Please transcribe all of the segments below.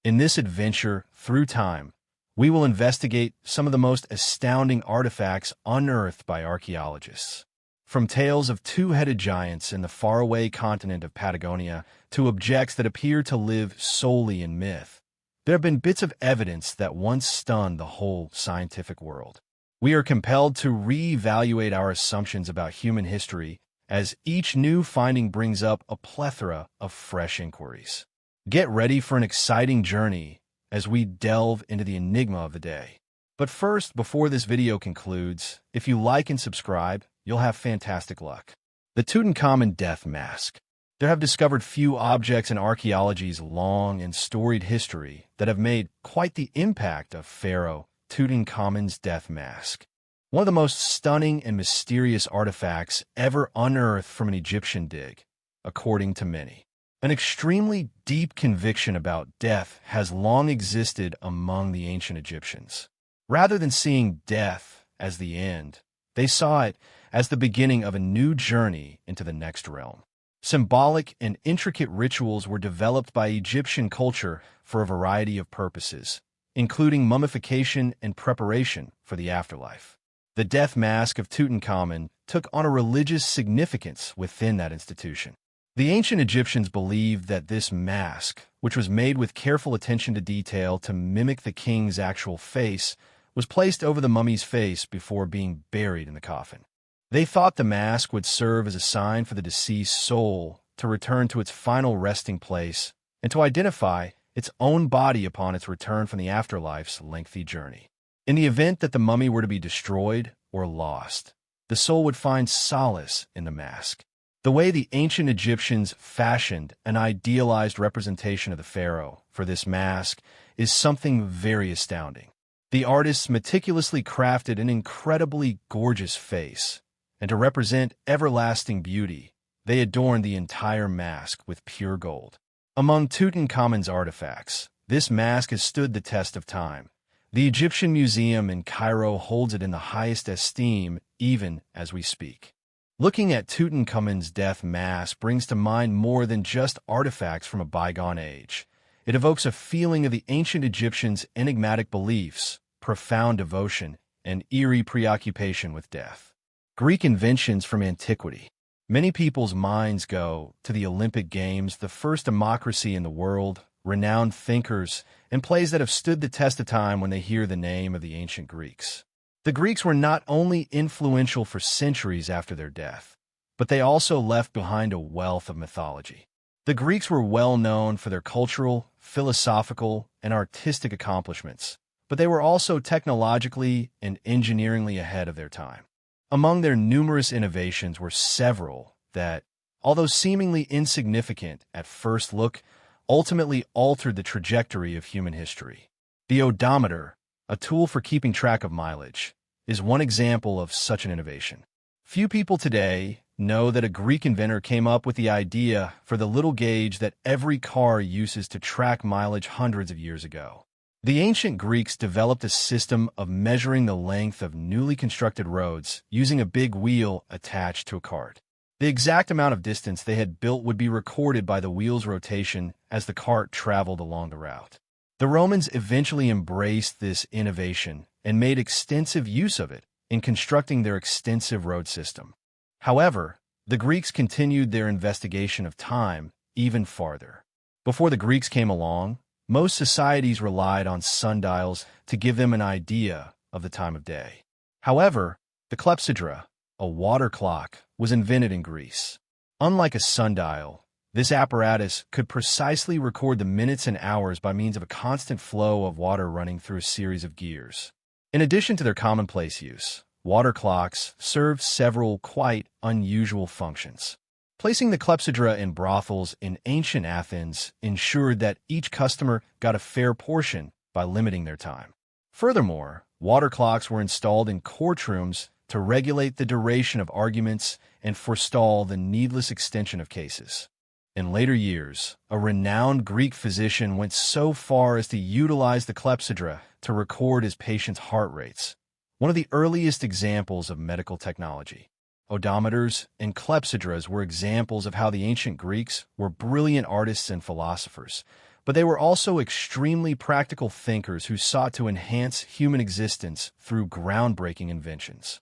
In this adventure through time, we will investigate some of the most astounding artifacts unearthed by archaeologists. From tales of two-headed giants in the faraway continent of Patagonia to objects that appear to live solely in myth, there have been bits of evidence that once stunned the whole scientific world. We are compelled to reevaluate our assumptions about human history as each new finding brings up a plethora of fresh inquiries. Get ready for an exciting journey as we delve into the enigma of the day. But first, before this video concludes, if you like and subscribe, you'll have fantastic luck. The Tutankhamun Death Mask. There have discovered few objects in archaeology's long and storied history that have made quite the impact of Pharaoh Tutankhamun's death mask. One of the most stunning and mysterious artifacts ever unearthed from an Egyptian dig, according to many. An extremely deep conviction about death has long existed among the ancient Egyptians. Rather than seeing death as the end, they saw it as the beginning of a new journey into the next realm. Symbolic and intricate rituals were developed by Egyptian culture for a variety of purposes, including mummification and preparation for the afterlife. The death mask of Tutankhamun took on a religious significance within that institution. The ancient Egyptians believed that this mask, which was made with careful attention to detail to mimic the king's actual face, was placed over the mummy's face before being buried in the coffin. They thought the mask would serve as a sign for the deceased soul to return to its final resting place and to identify its own body upon its return from the afterlife's lengthy journey. In the event that the mummy were to be destroyed or lost, the soul would find solace in the mask. The way the ancient Egyptians fashioned an idealized representation of the pharaoh for this mask is something very astounding. The artists meticulously crafted an incredibly gorgeous face, and to represent everlasting beauty, they adorned the entire mask with pure gold. Among Tutankhamun's artifacts, this mask has stood the test of time. The Egyptian Museum in Cairo holds it in the highest esteem even as we speak. Looking at Tutankhamun's death mask brings to mind more than just artifacts from a bygone age. It evokes a feeling of the ancient Egyptians' enigmatic beliefs, profound devotion, and eerie preoccupation with death. Greek inventions from antiquity. Many people's minds go to the Olympic Games, the first democracy in the world, renowned thinkers, and plays that have stood the test of time when they hear the name of the ancient Greeks. The Greeks were not only influential for centuries after their death, but they also left behind a wealth of mythology. The Greeks were well known for their cultural, philosophical, and artistic accomplishments, but they were also technologically and engineeringly ahead of their time. Among their numerous innovations were several that, although seemingly insignificant at first look, ultimately altered the trajectory of human history. The odometer, a tool for keeping track of mileage, is one example of such an innovation. Few people today know that a Greek inventor came up with the idea for the little gauge that every car uses to track mileage hundreds of years ago. The ancient Greeks developed a system of measuring the length of newly constructed roads using a big wheel attached to a cart. The exact amount of distance they had built would be recorded by the wheel's rotation as the cart traveled along the route. The Romans eventually embraced this innovation and made extensive use of it in constructing their extensive road system. However, the Greeks continued their investigation of time even farther. Before the Greeks came along, most societies relied on sundials to give them an idea of the time of day. However, the clepsydra, a water clock, was invented in Greece. Unlike a sundial, this apparatus could precisely record the minutes and hours by means of a constant flow of water running through a series of gears. In addition to their commonplace use, water clocks served several quite unusual functions. Placing the clepsydra in brothels in ancient Athens ensured that each customer got a fair portion by limiting their time. Furthermore, water clocks were installed in courtrooms to regulate the duration of arguments and forestall the needless extension of cases. In later years, a renowned Greek physician went so far as to utilize the clepsydra to record his patients' heart rates, one of the earliest examples of medical technology. Odometers and clepsydras were examples of how the ancient Greeks were brilliant artists and philosophers, but they were also extremely practical thinkers who sought to enhance human existence through groundbreaking inventions.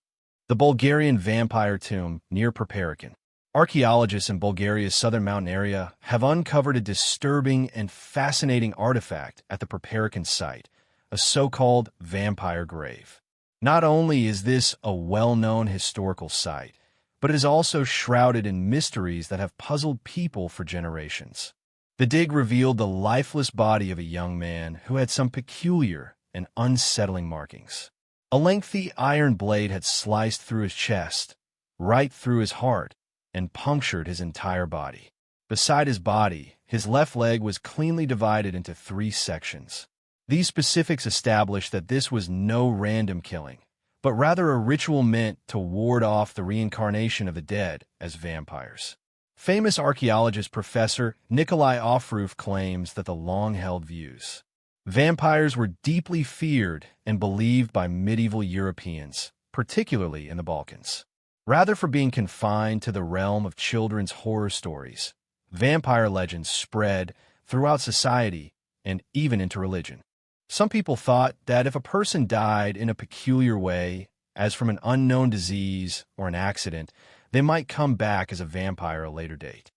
The Bulgarian vampire tomb near Preparakin. Archaeologists in Bulgaria's southern mountain area have uncovered a disturbing and fascinating artifact at the Preparakin site, a so-called vampire grave. Not only is this a well-known historical site, but it is also shrouded in mysteries that have puzzled people for generations. The dig revealed the lifeless body of a young man who had some peculiar and unsettling markings. A lengthy iron blade had sliced through his chest, right through his heart, and punctured his entire body. Beside his body, his left leg was cleanly divided into 3 sections. These specifics established that this was no random killing, but rather a ritual meant to ward off the reincarnation of the dead as vampires. Famous archaeologist Professor Nikolai Ofruf claims that the long-held views. Vampires were deeply feared and believed by medieval Europeans, particularly in the Balkans. Rather for being confined to the realm of children's horror stories, vampire legends spread throughout society and even into religion. Some people thought that if a person died in a peculiar way, as from an unknown disease or an accident, they might come back as a vampire at a later date.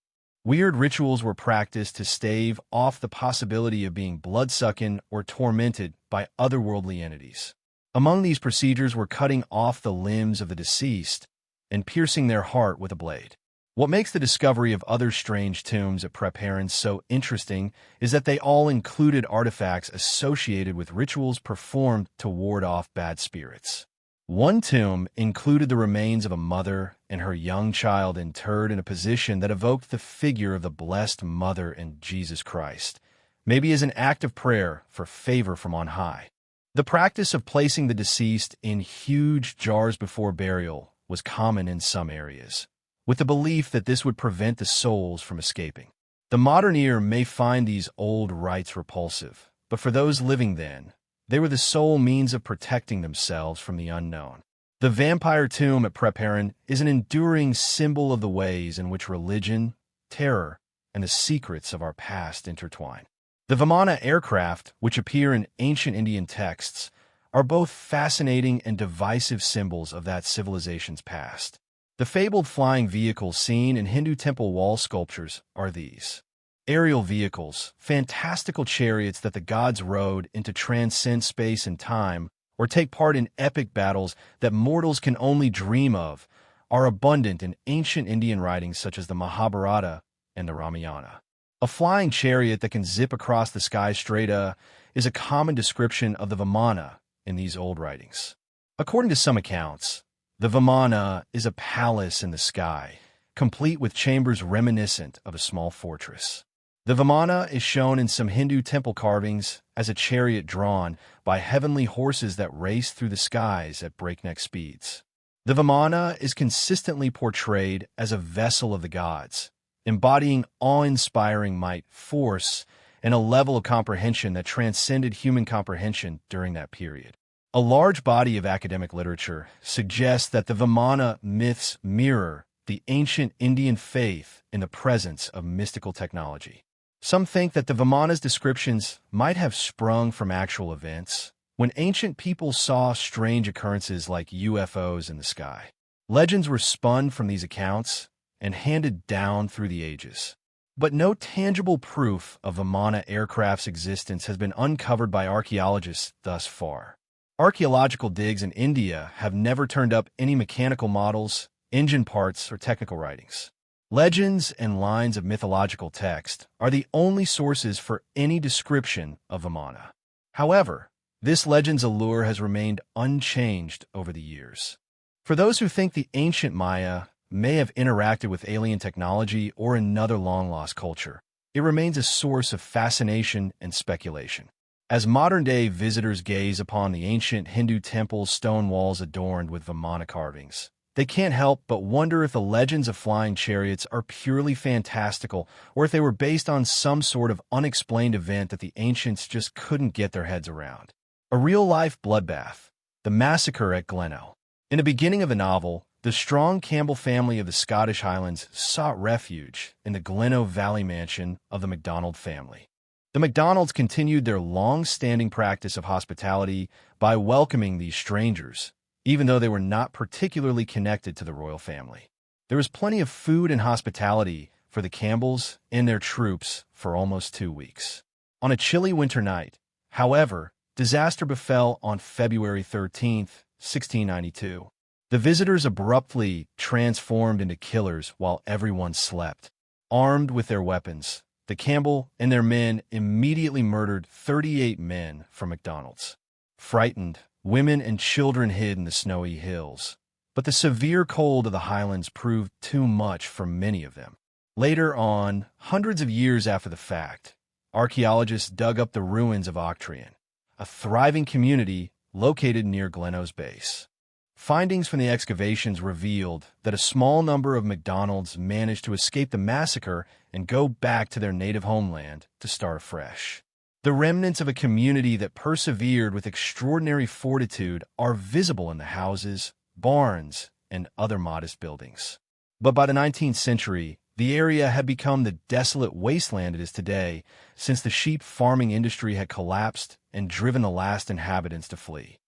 Weird rituals were practiced to stave off the possibility of being bloodsucking or tormented by otherworldly entities. Among these procedures were cutting off the limbs of the deceased and piercing their heart with a blade. What makes the discovery of other strange tombs at Preparakin so interesting is that they all included artifacts associated with rituals performed to ward off bad spirits. One tomb included the remains of a mother and her young child interred in a position that evoked the figure of the Blessed Mother and Jesus Christ, maybe as an act of prayer for favor from on high. The practice of placing the deceased in huge jars before burial was common in some areas, with the belief that this would prevent the souls from escaping. The modern ear may find these old rites repulsive, but for those living then, they were the sole means of protecting themselves from the unknown. The vampire tomb at Preparakin is an enduring symbol of the ways in which religion, terror, and the secrets of our past intertwine. The Vimana aircraft, which appear in ancient Indian texts, are both fascinating and divisive symbols of that civilization's past. The fabled flying vehicles seen in Hindu temple wall sculptures are these. Aerial vehicles, fantastical chariots that the gods rode in to transcend space and time or take part in epic battles that mortals can only dream of, are abundant in ancient Indian writings such as the Mahabharata and the Ramayana. A flying chariot that can zip across the sky straight is a common description of the Vimana in these old writings. According to some accounts, the Vimana is a palace in the sky, complete with chambers reminiscent of a small fortress. The Vimana is shown in some Hindu temple carvings as a chariot drawn by heavenly horses that race through the skies at breakneck speeds. The Vimana is consistently portrayed as a vessel of the gods, embodying awe-inspiring might, force, and a level of comprehension that transcended human comprehension during that period. A large body of academic literature suggests that the Vimana myths mirror the ancient Indian faith in the presence of mystical technology. Some think that the Vimana's descriptions might have sprung from actual events, when ancient people saw strange occurrences like UFOs in the sky. Legends were spun from these accounts and handed down through the ages. But no tangible proof of Vimana aircraft's existence has been uncovered by archaeologists thus far. Archaeological digs in India have never turned up any mechanical models, engine parts, or technical writings. Legends and lines of mythological text are the only sources for any description of Vimana. However, this legend's allure has remained unchanged over the years. For those who think the ancient Maya may have interacted with alien technology or another long-lost culture, it remains a source of fascination and speculation. As modern-day visitors gaze upon the ancient Hindu temple's stone walls adorned with Vimana carvings, they can't help but wonder if the legends of flying chariots are purely fantastical or if they were based on some sort of unexplained event that the ancients just couldn't get their heads around. A real-life bloodbath, the massacre at Glenelg. In the beginning of the novel, the strong Campbell family of the Scottish Highlands sought refuge in the Glenelg Valley mansion of the MacDonald family. The McDonalds continued their long-standing practice of hospitality by welcoming these strangers, even though they were not particularly connected to the royal family. There was plenty of food and hospitality for the Campbells and their troops for almost 2 weeks. On a chilly winter night, however, disaster befell on February 13, 1692. The visitors abruptly transformed into killers while everyone slept. Armed with their weapons, the Campbell and their men immediately murdered 38 men from McDonald's. Frightened, women and children hid in the snowy hills, but the severe cold of the highlands proved too much for many of them. Later on, hundreds of years after the fact, archaeologists dug up the ruins of Octrian, a thriving community located near Glenow's base. Findings from the excavations revealed that a small number of McDonald's managed to escape the massacre and go back to their native homeland to start afresh. The remnants of a community that persevered with extraordinary fortitude are visible in the houses, barns, and other modest buildings. But by the 19th century, the area had become the desolate wasteland it is today, since the sheep farming industry had collapsed and driven the last inhabitants to flee.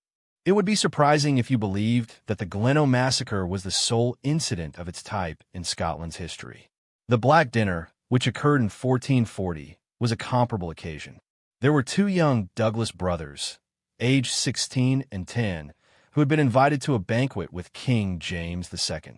It would be surprising if you believed that the Glenow massacre was the sole incident of its type in Scotland's history. The Black Dinner, which occurred in 1440, was a comparable occasion. There were 2 young Douglas brothers, aged 16 and 10, who had been invited to a banquet with King James II.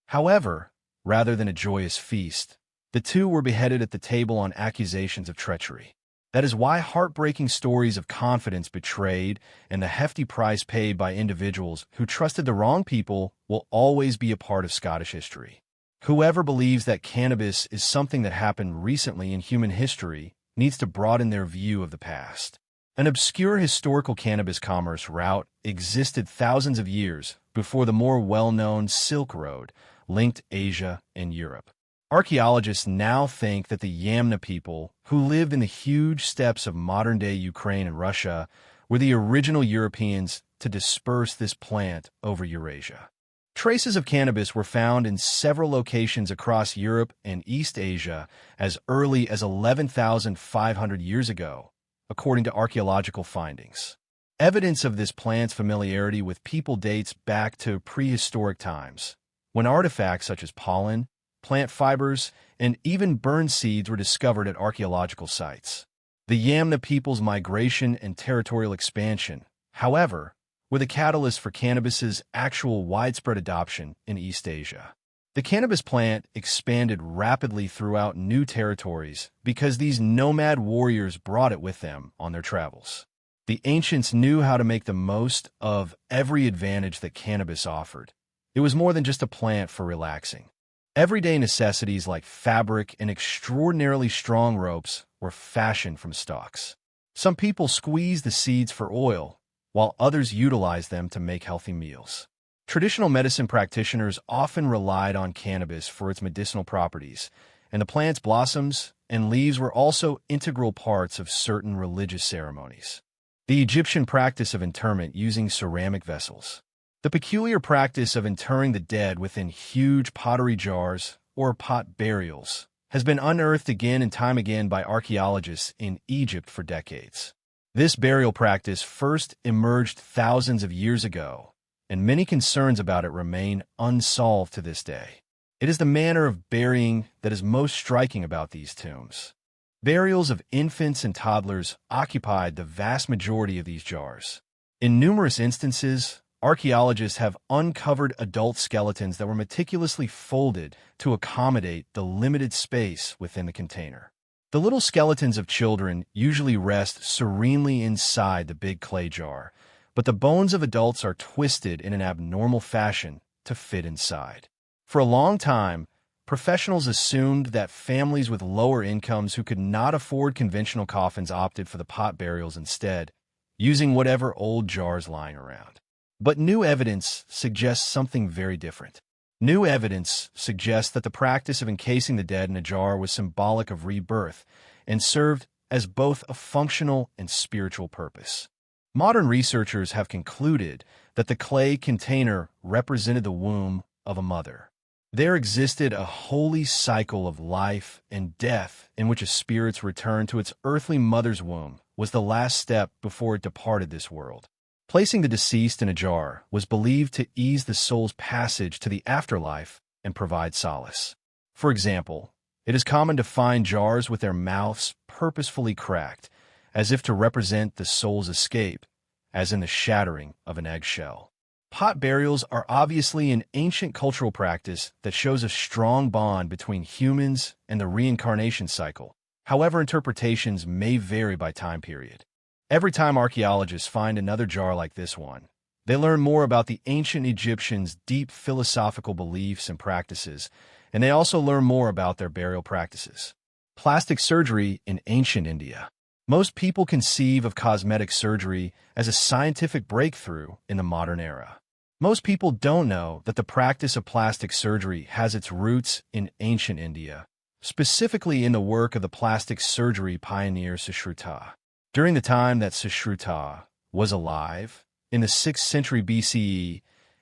However, rather than a joyous feast, the 2 were beheaded at the table on accusations of treachery. That is why heartbreaking stories of confidence betrayed and the hefty price paid by individuals who trusted the wrong people will always be a part of Scottish history. Whoever believes that cannabis is something that happened recently in human history needs to broaden their view of the past. An obscure historical cannabis commerce route existed thousands of years before the more well-known Silk Road linked Asia and Europe. Archaeologists now think that the Yamna people, who lived in the huge steppes of modern-day Ukraine and Russia, were the original Europeans to disperse this plant over Eurasia. Traces of cannabis were found in several locations across Europe and East Asia as early as 11,500 years ago, according to archaeological findings. Evidence of this plant's familiarity with people dates back to prehistoric times, when artifacts such as pollen, plant fibers, and even burned seeds were discovered at archaeological sites. The Yamna people's migration and territorial expansion, however, were the catalyst for cannabis's actual widespread adoption in East Asia. The cannabis plant expanded rapidly throughout new territories because these nomad warriors brought it with them on their travels. The ancients knew how to make the most of every advantage that cannabis offered. It was more than just a plant for relaxing. Everyday necessities like fabric and extraordinarily strong ropes were fashioned from stalks. Some people squeezed the seeds for oil, while others utilized them to make healthy meals. Traditional medicine practitioners often relied on cannabis for its medicinal properties, and the plant's blossoms and leaves were also integral parts of certain religious ceremonies. The Egyptian practice of interment using ceramic vessels. The peculiar practice of interring the dead within huge pottery jars, or pot burials, has been unearthed again and time again by archaeologists in Egypt for decades. This burial practice first emerged thousands of years ago, and many concerns about it remain unsolved to this day. It is the manner of burying that is most striking about these tombs. Burials of infants and toddlers occupied the vast majority of these jars. In numerous instances, archaeologists have uncovered adult skeletons that were meticulously folded to accommodate the limited space within the container. The little skeletons of children usually rest serenely inside the big clay jar, but the bones of adults are twisted in an abnormal fashion to fit inside. For a long time, professionals assumed that families with lower incomes who could not afford conventional coffins opted for the pot burials instead, using whatever old jars lying around. But new evidence suggests something very different. New evidence suggests that the practice of encasing the dead in a jar was symbolic of rebirth and served as both a functional and spiritual purpose. Modern researchers have concluded that the clay container represented the womb of a mother. There existed a holy cycle of life and death in which a spirit's return to its earthly mother's womb was the last step before it departed this world. Placing the deceased in a jar was believed to ease the soul's passage to the afterlife and provide solace. For example, it is common to find jars with their mouths purposefully cracked, as if to represent the soul's escape, as in the shattering of an eggshell. Pot burials are obviously an ancient cultural practice that shows a strong bond between humans and the reincarnation cycle. However, interpretations may vary by time period. Every time archaeologists find another jar like this one, they learn more about the ancient Egyptians' deep philosophical beliefs and practices, and they also learn more about their burial practices. Plastic surgery in ancient India. Most people conceive of cosmetic surgery as a scientific breakthrough in the modern era. Most people don't know that the practice of plastic surgery has its roots in ancient India, specifically in the work of the plastic surgery pioneer Sushruta. During the time that Sushruta was alive, in the 6th century BCE,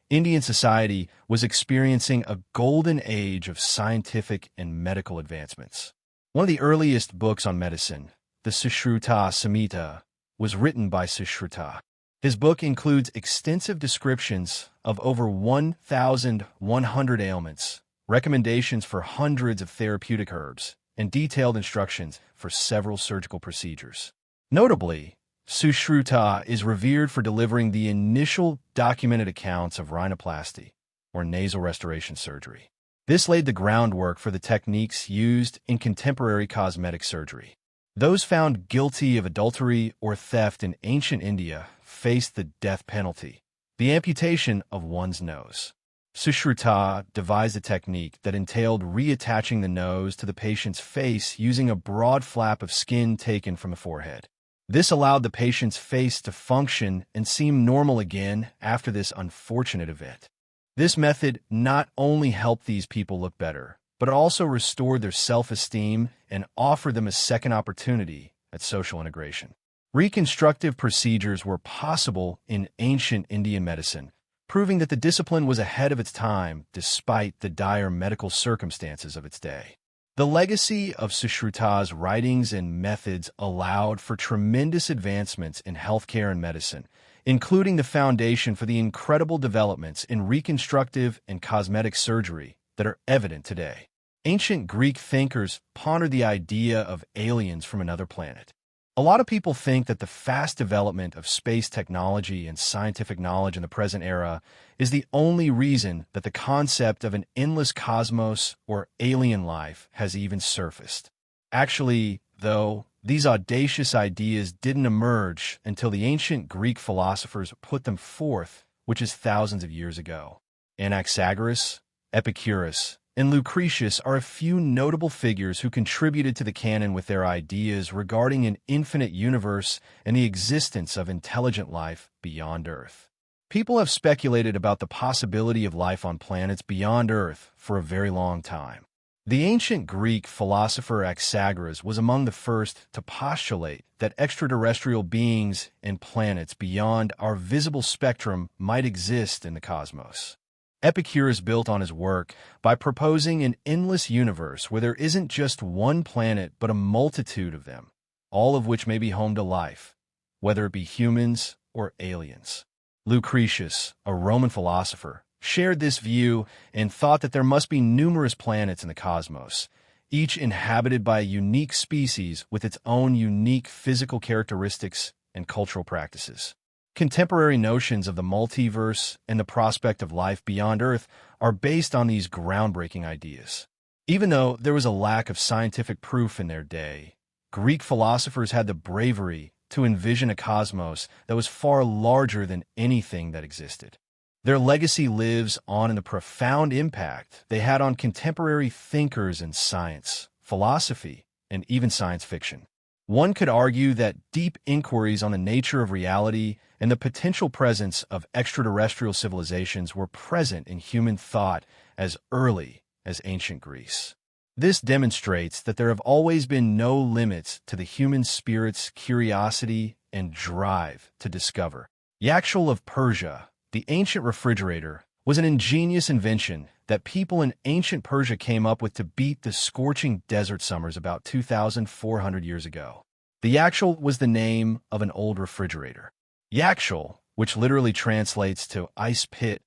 Indian society was experiencing a golden age of scientific and medical advancements. One of the earliest books on medicine, the Sushruta Samhita, was written by Sushruta. His book includes extensive descriptions of over 1,100 ailments, recommendations for hundreds of therapeutic herbs, and detailed instructions for several surgical procedures. Notably, Sushruta is revered for delivering the initial documented accounts of rhinoplasty, or nasal restoration surgery. This laid the groundwork for the techniques used in contemporary cosmetic surgery. Those found guilty of adultery or theft in ancient India faced the death penalty, the amputation of one's nose. Sushruta devised a technique that entailed reattaching the nose to the patient's face using a broad flap of skin taken from the forehead. This allowed the patient's face to function and seem normal again after this unfortunate event. This method not only helped these people look better, but it also restored their self-esteem and offered them a second opportunity at social integration. Reconstructive procedures were possible in ancient Indian medicine, proving that the discipline was ahead of its time despite the dire medical circumstances of its day. The legacy of Sushruta's writings and methods allowed for tremendous advancements in healthcare and medicine, including the foundation for the incredible developments in reconstructive and cosmetic surgery that are evident today. Ancient Greek thinkers pondered the idea of aliens from another planet. A lot of people think that the fast development of space technology and scientific knowledge in the present era is the only reason that the concept of an endless cosmos or alien life has even surfaced. Actually, though, these audacious ideas didn't emerge until the ancient Greek philosophers put them forth, which is thousands of years ago. Anaxagoras, Epicurus, and Lucretius are a few notable figures who contributed to the canon with their ideas regarding an infinite universe and the existence of intelligent life beyond Earth. People have speculated about the possibility of life on planets beyond Earth for a very long time. The ancient Greek philosopher Anaxagoras was among the first to postulate that extraterrestrial beings and planets beyond our visible spectrum might exist in the cosmos. Epicurus built on his work by proposing an endless universe where there isn't just one planet but a multitude of them, all of which may be home to life, whether it be humans or aliens. Lucretius, a Roman philosopher, shared this view and thought that there must be numerous planets in the cosmos, each inhabited by a unique species with its own unique physical characteristics and cultural practices. Contemporary notions of the multiverse and the prospect of life beyond Earth are based on these groundbreaking ideas. Even though there was a lack of scientific proof in their day, Greek philosophers had the bravery to envision a cosmos that was far larger than anything that existed. Their legacy lives on in the profound impact they had on contemporary thinkers in science, philosophy, and even science fiction. One could argue that deep inquiries on the nature of reality and the potential presence of extraterrestrial civilizations were present in human thought as early as ancient Greece. This demonstrates that there have always been no limits to the human spirit's curiosity and drive to discover. Yakshul of Persia, the ancient refrigerator, was an ingenious invention that people in ancient Persia came up with to beat the scorching desert summers about 2,400 years ago. The yakshal was the name of an old refrigerator. Yakshal, which literally translates to ice pit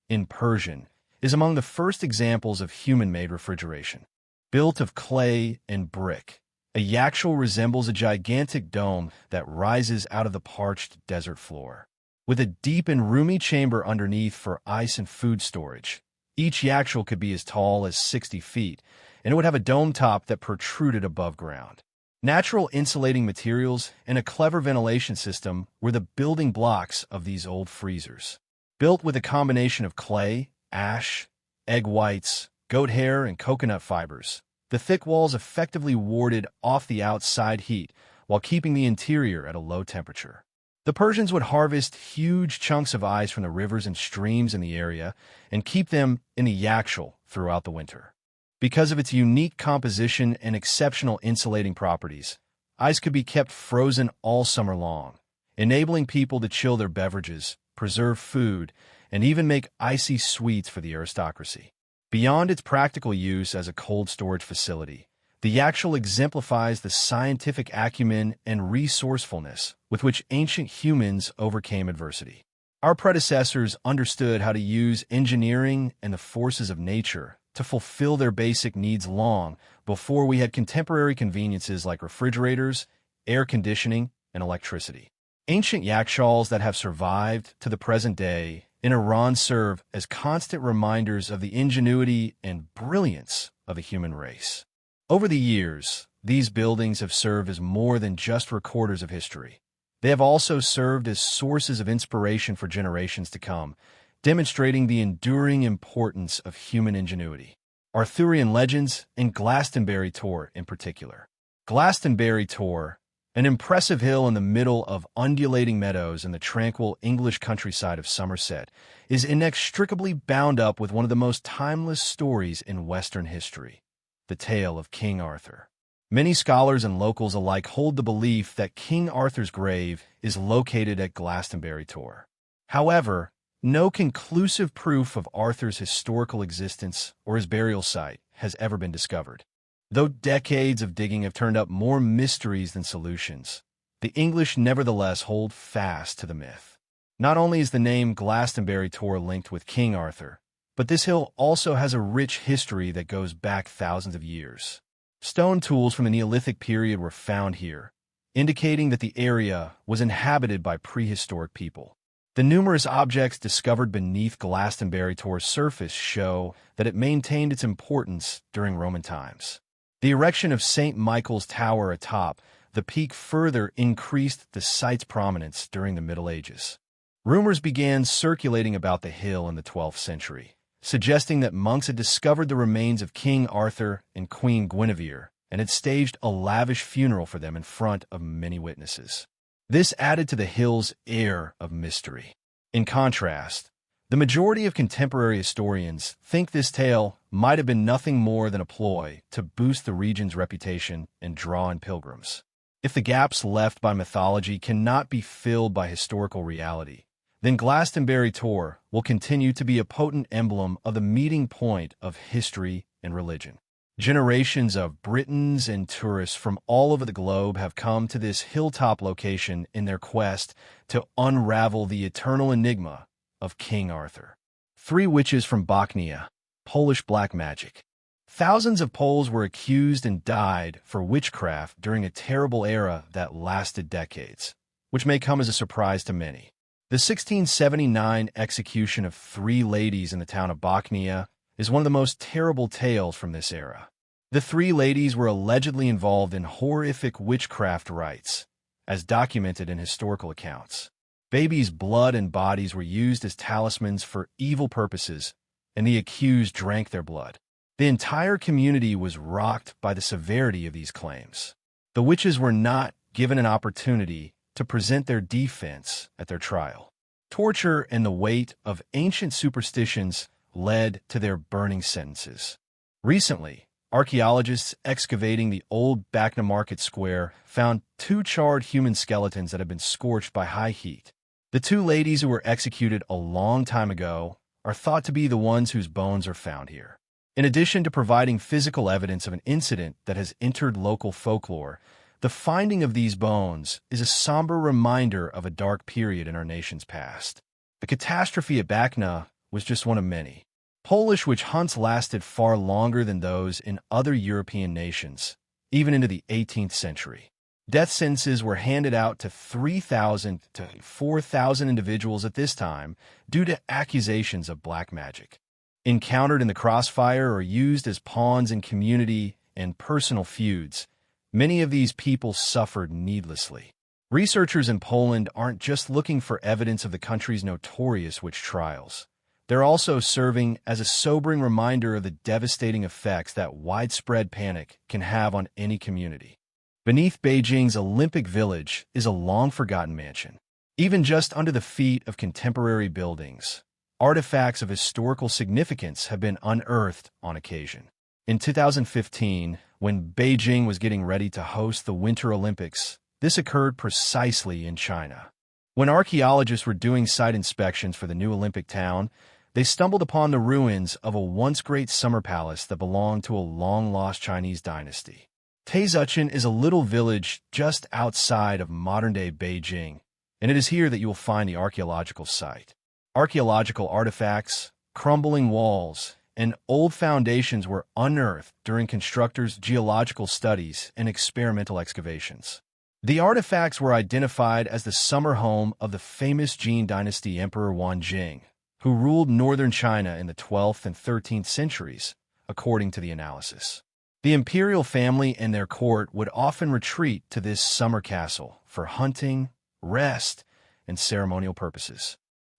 in Persian, is among the first examples of human-made refrigeration. Built of clay and brick, a yakshal resembles a gigantic dome that rises out of the parched desert floor. With a deep and roomy chamber underneath for ice and food storage, each yakshal could be as tall as 60 feet, and it would have a dome top that protruded above ground. Natural insulating materials and a clever ventilation system were the building blocks of these old freezers. Built with a combination of clay, ash, egg whites, goat hair, and coconut fibers, the thick walls effectively warded off the outside heat while keeping the interior at a low temperature. The Persians would harvest huge chunks of ice from the rivers and streams in the area and keep them in the yakshal throughout the winter. Because of its unique composition and exceptional insulating properties, ice could be kept frozen all summer long, enabling people to chill their beverages, preserve food, and even make icy sweets for the aristocracy. Beyond its practical use as a cold storage facility, the yakshal exemplifies the scientific acumen and resourcefulness with which ancient humans overcame adversity. Our predecessors understood how to use engineering and the forces of nature to fulfill their basic needs long before we had contemporary conveniences like refrigerators, air conditioning, and electricity. Ancient yakshals that have survived to the present day in Iran serve as constant reminders of the ingenuity and brilliance of the human race. Over the years, these buildings have served as more than just recorders of history. They have also served as sources of inspiration for generations to come, demonstrating the enduring importance of human ingenuity. Arthurian legends and Glastonbury Tor in particular. Glastonbury Tor, an impressive hill in the middle of undulating meadows in the tranquil English countryside of Somerset, is inextricably bound up with one of the most timeless stories in Western history, the tale of King Arthur. Many scholars and locals alike hold the belief that King Arthur's grave is located at Glastonbury Tor. However, no conclusive proof of Arthur's historical existence or his burial site has ever been discovered. Though decades of digging have turned up more mysteries than solutions, the English nevertheless hold fast to the myth. Not only is the name Glastonbury Tor linked with King Arthur, but this hill also has a rich history that goes back thousands of years. Stone tools from the Neolithic period were found here, indicating that the area was inhabited by prehistoric people. The numerous objects discovered beneath Glastonbury Tor's surface show that it maintained its importance during Roman times. The erection of St. Michael's Tower atop the peak further increased the site's prominence during the Middle Ages. Rumors began circulating about the hill in the 12th century, suggesting that monks had discovered the remains of King Arthur and Queen Guinevere and had staged a lavish funeral for them in front of many witnesses. This added to the hill's air of mystery. In contrast, the majority of contemporary historians think this tale might have been nothing more than a ploy to boost the region's reputation and draw in pilgrims. If the gaps left by mythology cannot be filled by historical reality, then Glastonbury Tor will continue to be a potent emblem of the meeting point of history and religion. Generations of Britons and tourists from all over the globe have come to this hilltop location in their quest to unravel the eternal enigma of King Arthur. 3 witches from Bochnia, Polish black magic. Thousands of Poles were accused and died for witchcraft during a terrible era that lasted decades, which may come as a surprise to many. The 1679 execution of 3 ladies in the town of Bochnia is one of the most terrible tales from this era. The 3 ladies were allegedly involved in horrific witchcraft rites, as documented in historical accounts. Babies' blood and bodies were used as talismans for evil purposes, and the accused drank their blood. The entire community was rocked by the severity of these claims. The witches were not given an opportunity to present their defense at their trial. Torture and the weight of ancient superstitions led to their burning sentences. Recently, archaeologists excavating the old Bochnia Market Square found 2 charred human skeletons that had been scorched by high heat. The 2 ladies who were executed a long time ago are thought to be the ones whose bones are found here. In addition to providing physical evidence of an incident that has entered local folklore, the finding of these bones is a somber reminder of a dark period in our nation's past. The catastrophe at Bacna was just one of many. Polish witch hunts lasted far longer than those in other European nations, even into the 18th century. Death sentences were handed out to 3,000 to 4,000 individuals at this time due to accusations of black magic. Encountered in the crossfire or used as pawns in community and personal feuds, many of these people suffered needlessly. Researchers in Poland aren't just looking for evidence of the country's notorious witch trials. They're also serving as a sobering reminder of the devastating effects that widespread panic can have on any community. Beneath Beijing's Olympic Village is a long-forgotten mansion. Even just under the feet of contemporary buildings, artifacts of historical significance have been unearthed on occasion. In 2015, when Beijing was getting ready to host the Winter Olympics, this occurred precisely in China. When archaeologists were doing site inspections for the new Olympic town, they stumbled upon the ruins of a once great summer palace that belonged to a long-lost Chinese dynasty. Taizuchen is a little village just outside of modern-day Beijing, and it is here that you will find the archaeological site. Archaeological artifacts, crumbling walls, and old foundations were unearthed during constructors' geological studies and experimental excavations. The artifacts were identified as the summer home of the famous Jin Dynasty Emperor Wanjing, who ruled northern China in the 12th and 13th centuries, according to the analysis. The imperial family and their court would often retreat to this summer castle for hunting, rest, and ceremonial purposes.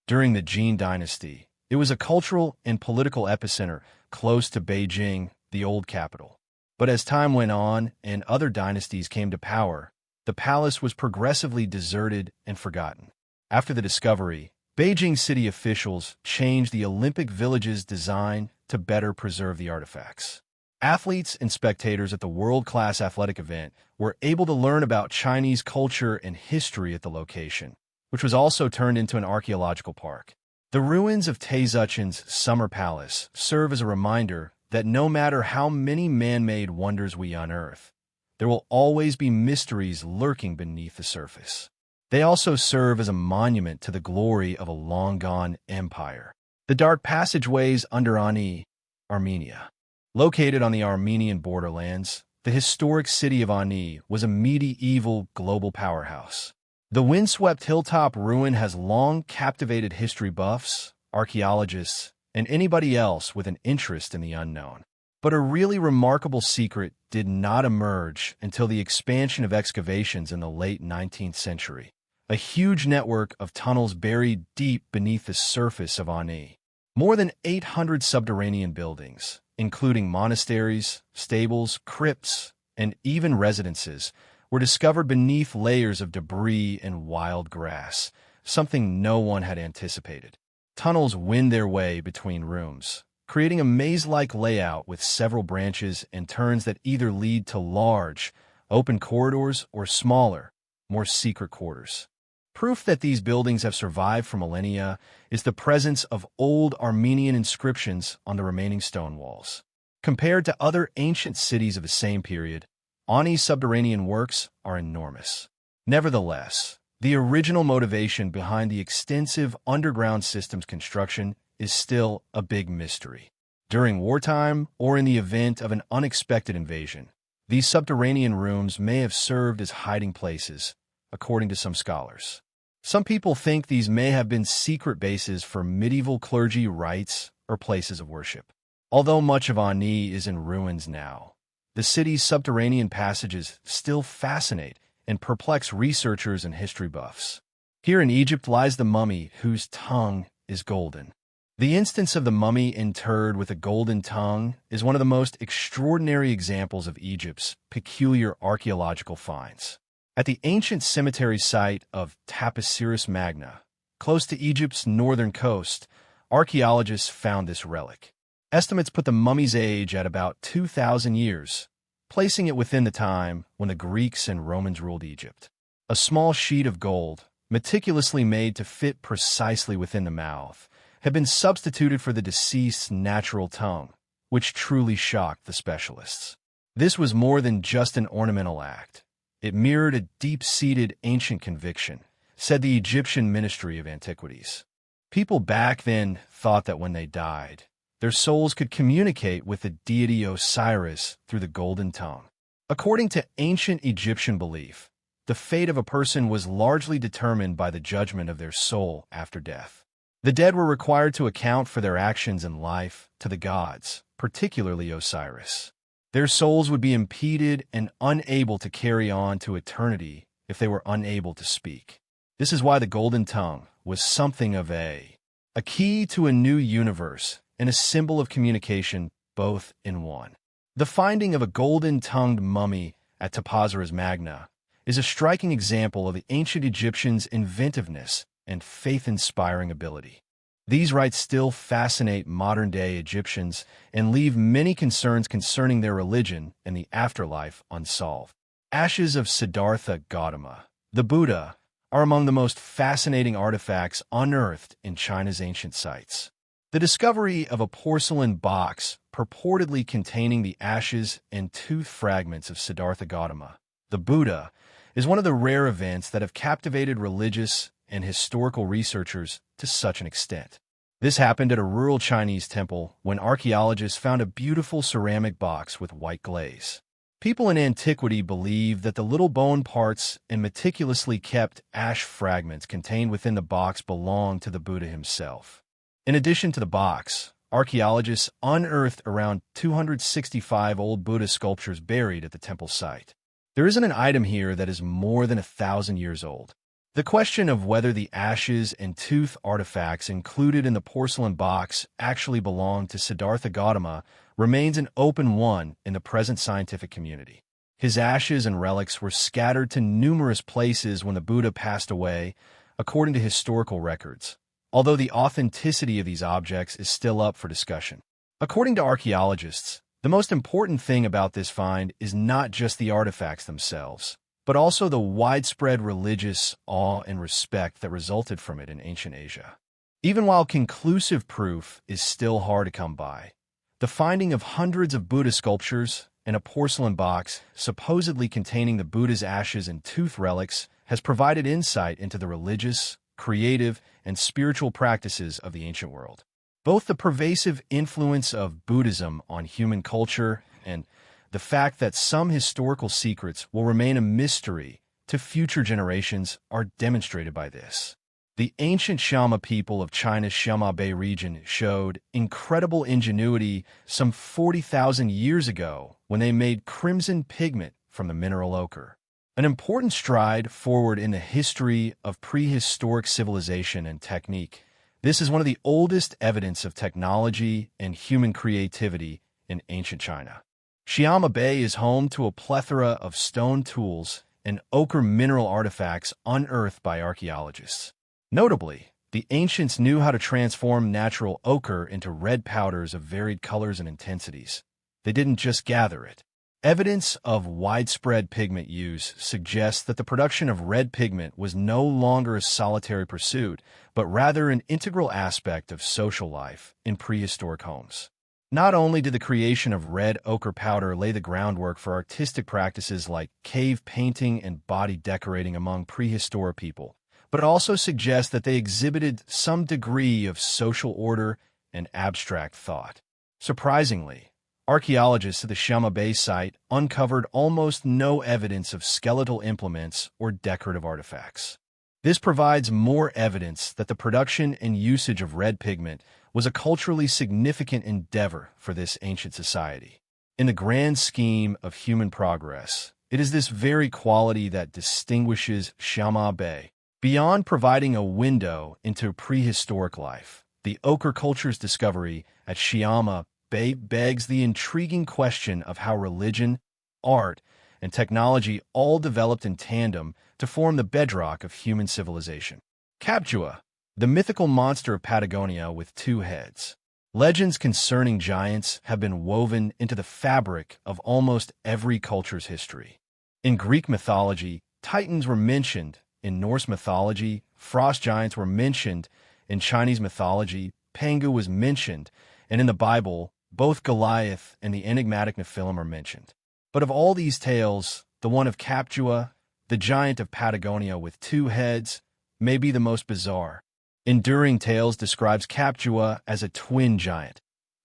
During the Jin Dynasty, it was a cultural and political epicenter close to Beijing, the old capital. But as time went on and other dynasties came to power, the palace was progressively deserted and forgotten. After the discovery, Beijing city officials changed the Olympic Village's design to better preserve the artifacts. Athletes and spectators at the world-class athletic event were able to learn about Chinese culture and history at the location, which was also turned into an archaeological park. The ruins of Taizuchen's summer palace serve as a reminder that no matter how many man-made wonders we unearth, there will always be mysteries lurking beneath the surface. They also serve as a monument to the glory of a long-gone empire. The dark passageways under Ani, Armenia. Located on the Armenian borderlands, the historic city of Ani was a medieval global powerhouse. The windswept hilltop ruin has long captivated history buffs, archaeologists, and anybody else with an interest in the unknown. But a really remarkable secret did not emerge until the expansion of excavations in the late 19th century. A huge network of tunnels buried deep beneath the surface of Ani. More than 800 subterranean buildings, including monasteries, stables, crypts, and even residences, were discovered beneath layers of debris and wild grass, something no one had anticipated. Tunnels wind their way between rooms, creating a maze-like layout with several branches and turns that either lead to large, open corridors or smaller, more secret quarters. Proof that these buildings have survived for millennia is the presence of old Armenian inscriptions on the remaining stone walls. Compared to other ancient cities of the same period, Ani's subterranean works are enormous. Nevertheless, the original motivation behind the extensive underground system's construction is still a big mystery. During wartime or in the event of an unexpected invasion, these subterranean rooms may have served as hiding places, according to some scholars. Some people think these may have been secret bases for medieval clergy rites or places of worship. Although much of Ani is in ruins now, the city's subterranean passages still fascinate and perplex researchers and history buffs. Here in Egypt lies the mummy whose tongue is golden. The instance of the mummy interred with a golden tongue is one of the most extraordinary examples of Egypt's peculiar archaeological finds. At the ancient cemetery site of Taposiris Magna, close to Egypt's northern coast, archaeologists found this relic. Estimates put the mummy's age at about 2,000 years, placing it within the time when the Greeks and Romans ruled Egypt. A small sheet of gold, meticulously made to fit precisely within the mouth, had been substituted for the deceased's natural tongue, which truly shocked the specialists. This was more than just an ornamental act. It mirrored a deep-seated ancient conviction, said the Egyptian Ministry of Antiquities. People back then thought that when they died, their souls could communicate with the deity Osiris through the golden tongue. According to ancient Egyptian belief, the fate of a person was largely determined by the judgment of their soul after death. The dead were required to account for their actions in life to the gods, particularly Osiris. Their souls would be impeded and unable to carry on to eternity if they were unable to speak. This is why the golden tongue was something of a key to a new universe and a symbol of communication both in one. The finding of a golden-tongued mummy at Tapazras Magna is a striking example of the ancient Egyptians' inventiveness and faith-inspiring ability. These rites still fascinate modern-day Egyptians and leave many concerns concerning their religion and the afterlife unsolved. Ashes of Siddhartha Gautama, the Buddha, are among the most fascinating artifacts unearthed in China's ancient sites. The discovery of a porcelain box purportedly containing the ashes and tooth fragments of Siddhartha Gautama, the Buddha, is one of the rare events that have captivated religious and historical researchers to such an extent. This happened at a rural Chinese temple when archaeologists found a beautiful ceramic box with white glaze. People in antiquity believed that the little bone parts and meticulously kept ash fragments contained within the box belonged to the Buddha himself. In addition to the box, archaeologists unearthed around 265 old Buddha sculptures buried at the temple site. There isn't an item here that is more than 1,000 years old. The question of whether the ashes and tooth artifacts included in the porcelain box actually belonged to Siddhartha Gautama remains an open one in the present scientific community. His ashes and relics were scattered to numerous places when the Buddha passed away, according to historical records, although the authenticity of these objects is still up for discussion. According to archaeologists, the most important thing about this find is not just the artifacts themselves, but also the widespread religious awe and respect that resulted from it in ancient Asia. Even while conclusive proof is still hard to come by, the finding of hundreds of Buddha sculptures and a porcelain box supposedly containing the Buddha's ashes and tooth relics has provided insight into the religious, creative, and spiritual practices of the ancient world. Both the pervasive influence of Buddhism on human culture and the fact that some historical secrets will remain a mystery to future generations are demonstrated by this. The ancient Xiama people of China's Xiama Bay region showed incredible ingenuity some 40,000 years ago when they made crimson pigment from the mineral ochre. An important stride forward in the history of prehistoric civilization and technique. This is one of the oldest evidence of technology and human creativity in ancient China. Xiama Bay is home to a plethora of stone tools and ochre mineral artifacts unearthed by archaeologists. Notably, the ancients knew how to transform natural ochre into red powders of varied colors and intensities. They didn't just gather it. Evidence of widespread pigment use suggests that the production of red pigment was no longer a solitary pursuit, but rather an integral aspect of social life in prehistoric homes. Not only did the creation of red ochre powder lay the groundwork for artistic practices like cave painting and body decorating among prehistoric people, but it also suggests that they exhibited some degree of social order and abstract thought. Surprisingly, archaeologists at the Xiama Bay site uncovered almost no evidence of skeletal implements or decorative artifacts. This provides more evidence that the production and usage of red pigment was a culturally significant endeavor for this ancient society. In the grand scheme of human progress, it is this very quality that distinguishes Xiama Bay. Beyond providing a window into prehistoric life, the ochre culture's discovery at Xiama Bay begs the intriguing question of how religion, art, and technology all developed in tandem to form the bedrock of human civilization. Capua, the mythical monster of Patagonia with two heads. Legends concerning giants have been woven into the fabric of almost every culture's history. In Greek mythology, Titans were mentioned. In Norse mythology, frost giants were mentioned. In Chinese mythology, Pangu was mentioned, and in the Bible, both Goliath and the enigmatic Nephilim are mentioned. But of all these tales, the one of Capua, the giant of Patagonia with two heads, may be the most bizarre. Enduring Tales describes Capua as a twin giant,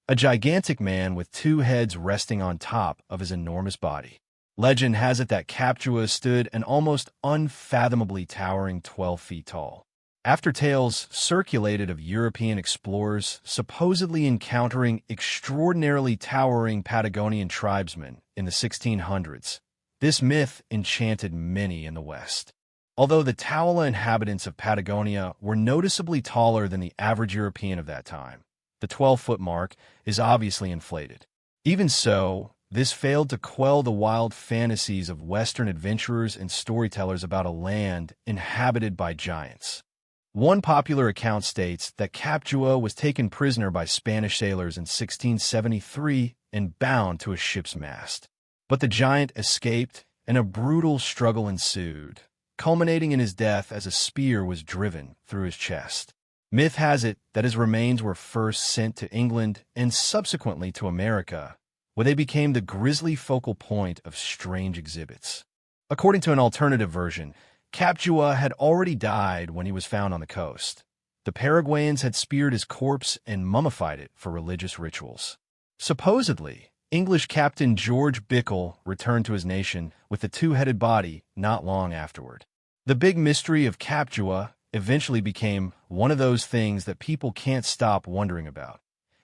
a gigantic man with two heads resting on top of his enormous body. Legend has it that Capua stood an almost unfathomably towering 12 feet tall. After tales circulated of European explorers supposedly encountering extraordinarily towering Patagonian tribesmen in the 1600s, this myth enchanted many in the West. Although the Taula inhabitants of Patagonia were noticeably taller than the average European of that time, the 12-foot mark is obviously inflated. Even so, this failed to quell the wild fantasies of Western adventurers and storytellers about a land inhabited by giants. One popular account states that Capua was taken prisoner by Spanish sailors in 1673 and bound to a ship's mast. But the giant escaped, and a brutal struggle ensued, culminating in his death as a spear was driven through his chest. Myth has it that his remains were first sent to England and subsequently to America, where they became the grisly focal point of strange exhibits. According to an alternative version, Capua had already died when he was found on the coast. The Paraguayans had speared his corpse and mummified it for religious rituals. Supposedly, English Captain George Bickle returned to his nation with a two-headed body not long afterward. The big mystery of Capua eventually became one of those things that people can't stop wondering about.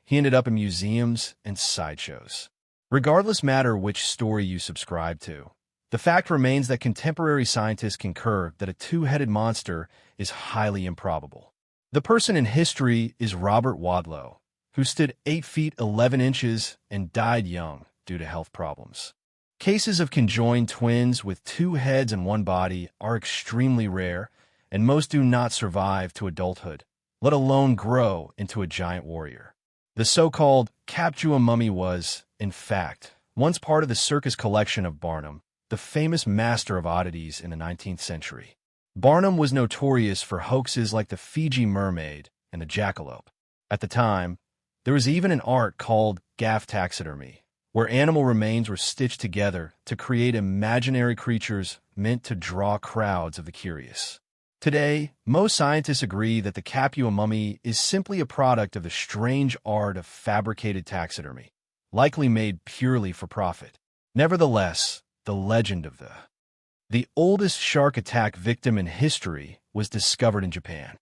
He ended up in museums and sideshows. Regardless matter which story you subscribe to, the fact remains that contemporary scientists concur that a two-headed monster is highly improbable. The person in history is Robert Wadlow, who stood 8 feet 11 inches and died young due to health problems. Cases of conjoined twins with two heads and one body are extremely rare, and most do not survive to adulthood, let alone grow into a giant warrior. The so-called Capua mummy was, in fact, once part of the circus collection of Barnum, the famous master of oddities in the 19th century. Barnum was notorious for hoaxes like the Fiji mermaid and the jackalope. At the time, there was even an art called gaff taxidermy, where animal remains were stitched together to create imaginary creatures meant to draw crowds of the curious. Today, most scientists agree that the Capua mummy is simply a product of the strange art of fabricated taxidermy, likely made purely for profit. Nevertheless, the legend of the oldest shark attack victim in history was discovered in Japan.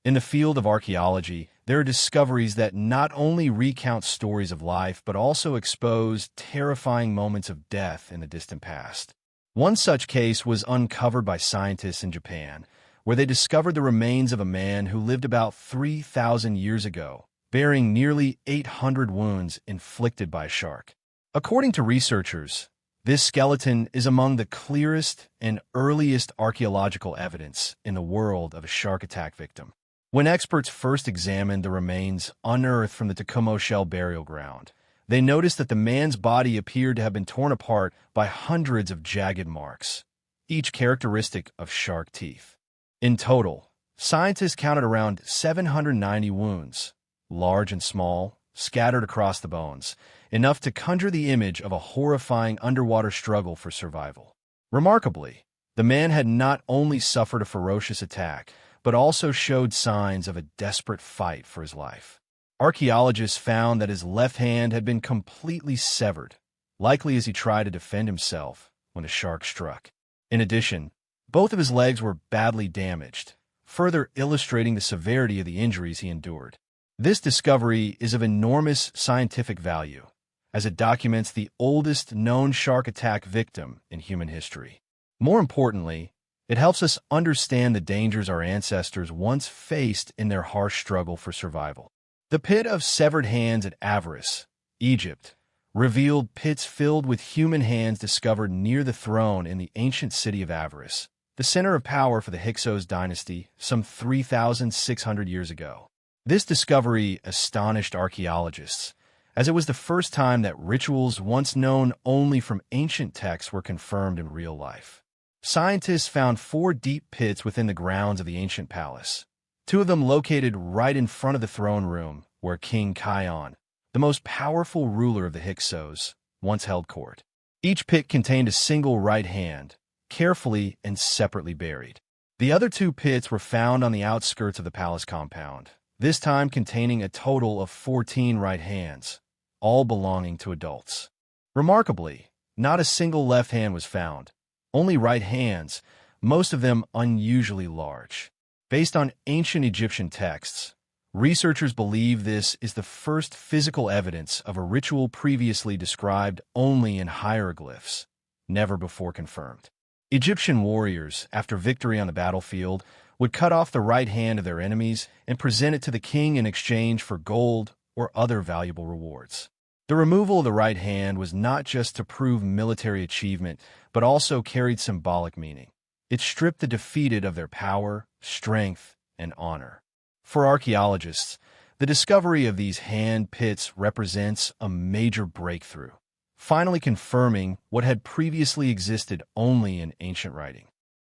In the field of archaeology, there are discoveries that not only recount stories of life but also expose terrifying moments of death in the distant past. One such case was uncovered by scientists in Japan, where they discovered the remains of a man who lived about 3,000 years ago, bearing nearly 800 wounds inflicted by a shark. According to researchers, this skeleton is among the clearest and earliest archaeological evidence in the world of a shark attack victim. When experts first examined the remains unearthed from the Tacoma Shell burial ground, they noticed that the man's body appeared to have been torn apart by hundreds of jagged marks, each characteristic of shark teeth. In total, scientists counted around 790 wounds, large and small, scattered across the bones, enough to conjure the image of a horrifying underwater struggle for survival. Remarkably, the man had not only suffered a ferocious attack, but also showed signs of a desperate fight for his life. Archaeologists found that his left hand had been completely severed, likely as he tried to defend himself when the shark struck. In addition, both of his legs were badly damaged, further illustrating the severity of the injuries he endured. This discovery is of enormous scientific value, as it documents the oldest known shark attack victim in human history. More importantly, it helps us understand the dangers our ancestors once faced in their harsh struggle for survival. The pit of severed hands at Avaris, Egypt, revealed pits filled with human hands discovered near the throne in the ancient city of Avaris, the center of power for the Hyksos dynasty some 3,600 years ago. This discovery astonished archaeologists, as it was the first time that rituals once known only from ancient texts were confirmed in real life. Scientists found 4 deep pits within the grounds of the ancient palace, 2 of them located right in front of the throne room where King Kion, the most powerful ruler of the Hyksos, once held court. Each pit contained a single right hand, carefully and separately buried. The other two pits were found on the outskirts of the palace compound, this time containing a total of 14 right hands, all belonging to adults. Remarkably, not a single left hand was found, only right hands, most of them unusually large. Based on ancient Egyptian texts, researchers believe this is the first physical evidence of a ritual previously described only in hieroglyphs, never before confirmed. Egyptian warriors, after victory on the battlefield, would cut off the right hand of their enemies and present it to the king in exchange for gold or other valuable rewards. The removal of the right hand was not just to prove military achievement, but also carried symbolic meaning. It stripped the defeated of their power, strength, and honor. For archaeologists, the discovery of these hand pits represents a major breakthrough, finally confirming what had previously existed only in ancient writing.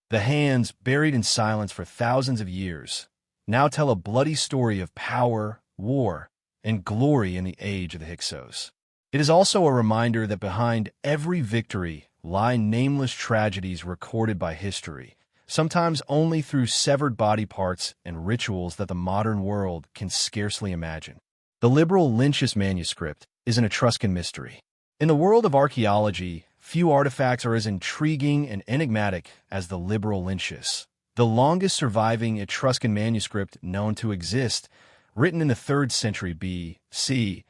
The hands, buried in silence for thousands of years, now tell a bloody story of power, war, and glory in the age of the Hyksos. It is also a reminder that behind every victory lie nameless tragedies recorded by history, sometimes only through severed body parts and rituals that the modern world can scarcely imagine. The liberal Lynch's manuscript is an Etruscan mystery. In the world of archaeology, few artifacts are as intriguing and enigmatic as the liberal Lynch's, the longest surviving Etruscan manuscript known to exist, written in the 3rd century B.C.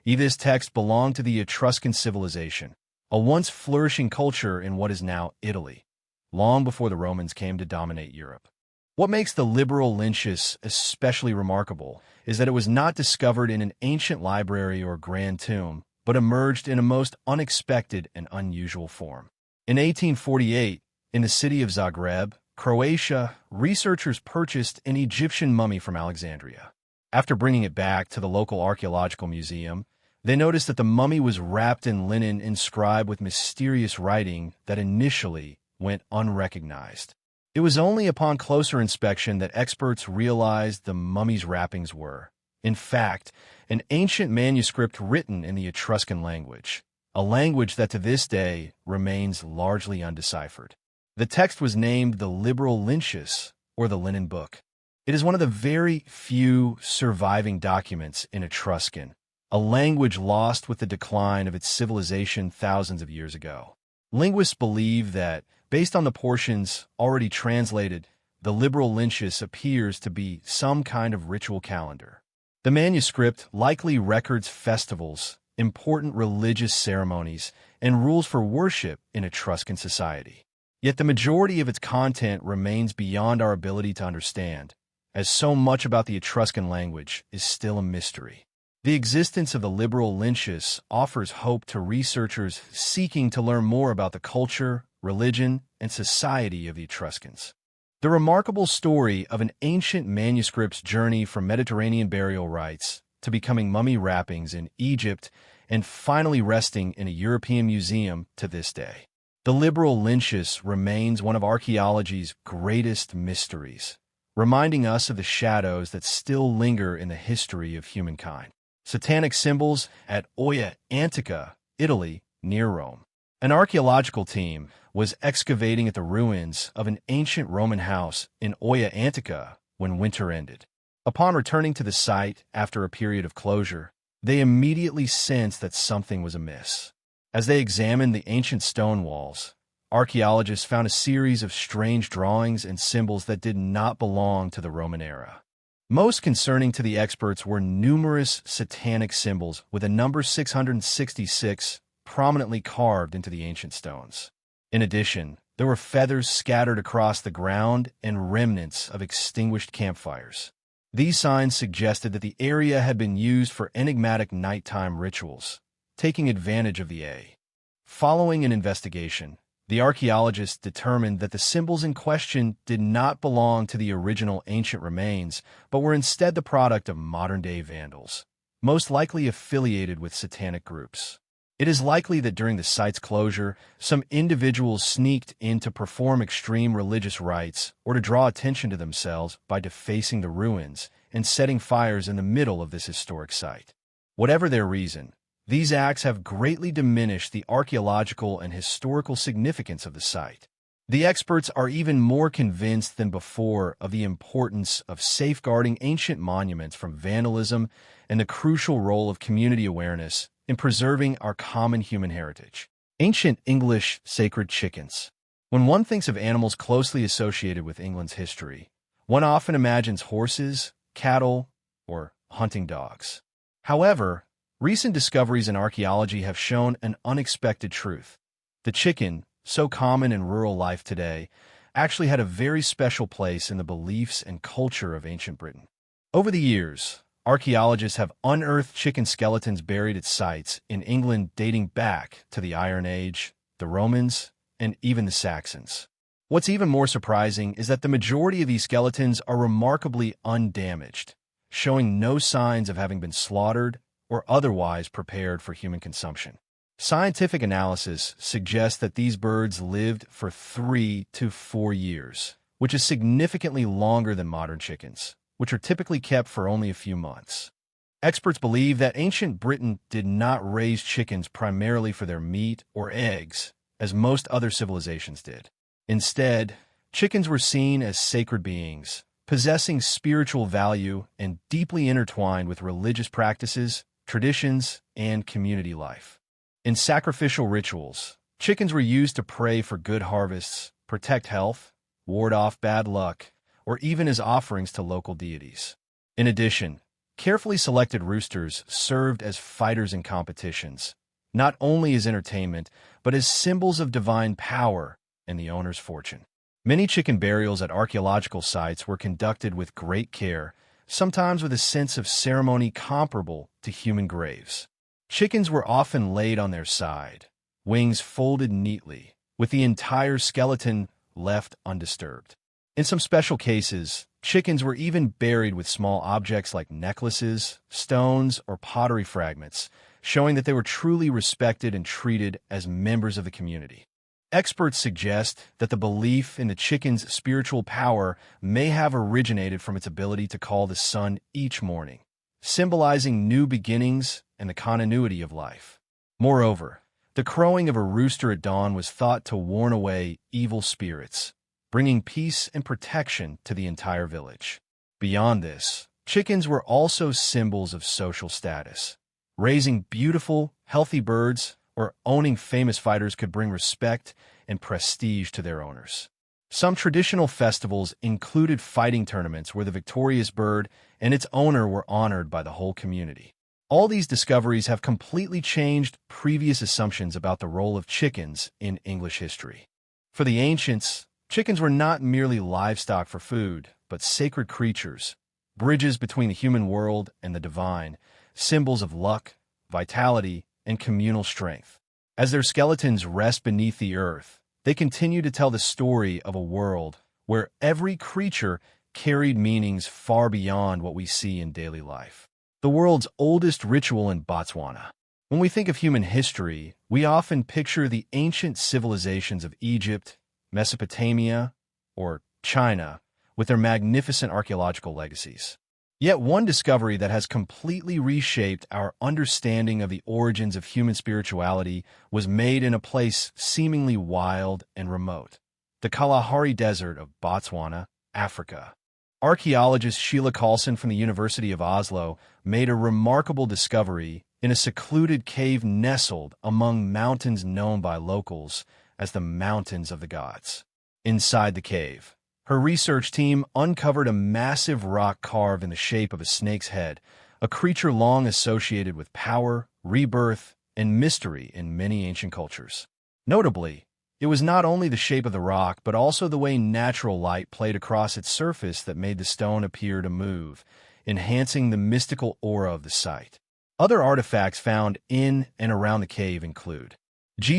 This text belonged to the Etruscan civilization, a once flourishing culture in what is now Italy, long before the Romans came to dominate Europe. What makes the liberal Lynch's especially remarkable is that it was not discovered in an ancient library or grand tomb, but emerged in a most unexpected and unusual form. In 1848, in the city of Zagreb, Croatia, researchers purchased an Egyptian mummy from Alexandria. After bringing it back to the local archaeological museum, they noticed that the mummy was wrapped in linen inscribed with mysterious writing that initially went unrecognized. It was only upon closer inspection that experts realized the mummy's wrappings were, in fact, an ancient manuscript written in the Etruscan language, a language that to this day remains largely undeciphered. The text was named the Liberal Lynch's, or the Linen Book. It is one of the very few surviving documents in Etruscan, a language lost with the decline of its civilization thousands of years ago. Linguists believe that, based on the portions already translated, the Liberal Lynch's appears to be some kind of ritual calendar. The manuscript likely records festivals, important religious ceremonies, and rules for worship in Etruscan society. Yet the majority of its content remains beyond our ability to understand, as so much about the Etruscan language is still a mystery. The existence of the Liberal Lynch's offers hope to researchers seeking to learn more about the culture, religion, and society of the Etruscans. The remarkable story of an ancient manuscript's journey from Mediterranean burial rites to becoming mummy wrappings in Egypt and finally resting in a European museum to this day. The Liberal Lynch's remains one of archaeology's greatest mysteries, reminding us of the shadows that still linger in the history of humankind. Satanic symbols at Oia Antica, Italy, near Rome. An archaeological team was excavating at the ruins of an ancient Roman house in Oia Antica when winter ended. Upon returning to the site after a period of closure, they immediately sensed that something was amiss. As they examined the ancient stone walls, archaeologists found a series of strange drawings and symbols that did not belong to the Roman era. Most concerning to the experts were numerous satanic symbols with a number 666 prominently carved into the ancient stones. In addition, there were feathers scattered across the ground and remnants of extinguished campfires. These signs suggested that the area had been used for enigmatic nighttime rituals, taking advantage of the A. Following an investigation, the archaeologists determined that the symbols in question did not belong to the original ancient remains, but were instead the product of modern-day vandals, most likely affiliated with satanic groups. It is likely that during the site's closure, some individuals sneaked in to perform extreme religious rites or to draw attention to themselves by defacing the ruins and setting fires in the middle of this historic site. Whatever their reason, these acts have greatly diminished the archaeological and historical significance of the site. The experts are even more convinced than before of the importance of safeguarding ancient monuments from vandalism and the crucial role of community awareness in preserving our common human heritage. Ancient English sacred chickens. When one thinks of animals closely associated with England's history, one often imagines horses, cattle, or hunting dogs. However, recent discoveries in archaeology have shown an unexpected truth. The chicken, so common in rural life today, actually had a very special place in the beliefs and culture of ancient Britain. Over the years, archaeologists have unearthed chicken skeletons buried at sites in England dating back to the Iron Age, the Romans, and even the Saxons. What's even more surprising is that the majority of these skeletons are remarkably undamaged, showing no signs of having been slaughtered or otherwise prepared for human consumption. Scientific analysis suggests that these birds lived for 3 to 4 years, which is significantly longer than modern chickens, which are typically kept for only a few months. Experts believe that ancient Britain did not raise chickens primarily for their meat or eggs, as most other civilizations did. Instead, chickens were seen as sacred beings, possessing spiritual value and deeply intertwined with religious practices, traditions, and community life. In sacrificial rituals, chickens were used to pray for good harvests, protect health, ward off bad luck, or even as offerings to local deities. In addition, carefully selected roosters served as fighters in competitions, not only as entertainment, but as symbols of divine power and the owner's fortune. Many chicken burials at archaeological sites were conducted with great care, sometimes with a sense of ceremony comparable to human graves. Chickens were often laid on their side, wings folded neatly, with the entire skeleton left undisturbed. In some special cases, chickens were even buried with small objects like necklaces, stones, or pottery fragments, showing that they were truly respected and treated as members of the community. Experts suggest that the belief in the chicken's spiritual power may have originated from its ability to call the sun each morning, symbolizing new beginnings and the continuity of life. Moreover, the crowing of a rooster at dawn was thought to warn away evil spirits, bringing peace and protection to the entire village. Beyond this, chickens were also symbols of social status. Raising beautiful, healthy birds or owning famous fighters could bring respect and prestige to their owners. Some traditional festivals included fighting tournaments where the victorious bird and its owner were honored by the whole community. All these discoveries have completely changed previous assumptions about the role of chickens in English history. For the ancients, chickens were not merely livestock for food, but sacred creatures, bridges between the human world and the divine, symbols of luck, vitality, and communal strength. As their skeletons rest beneath the earth, they continue to tell the story of a world where every creature carried meanings far beyond what we see in daily life. The world's oldest ritual in Botswana. When we think of human history, we often picture the ancient civilizations of Egypt, Mesopotamia, or China, with their magnificent archaeological legacies. Yet one discovery that has completely reshaped our understanding of the origins of human spirituality was made in a place seemingly wild and remote, the Kalahari Desert of Botswana, Africa. Archaeologist Sheila Carlson from the University of Oslo made a remarkable discovery in a secluded cave nestled among mountains known by locals as the Mountains of the Gods. Inside the cave, her research team uncovered a massive rock carved in the shape of a snake's head, a creature long associated with power, rebirth, and mystery in many ancient cultures. Notably, it was not only the shape of the rock, but also the way natural light played across its surface that made the stone appear to move, enhancing the mystical aura of the site. Other artifacts found in and around the cave include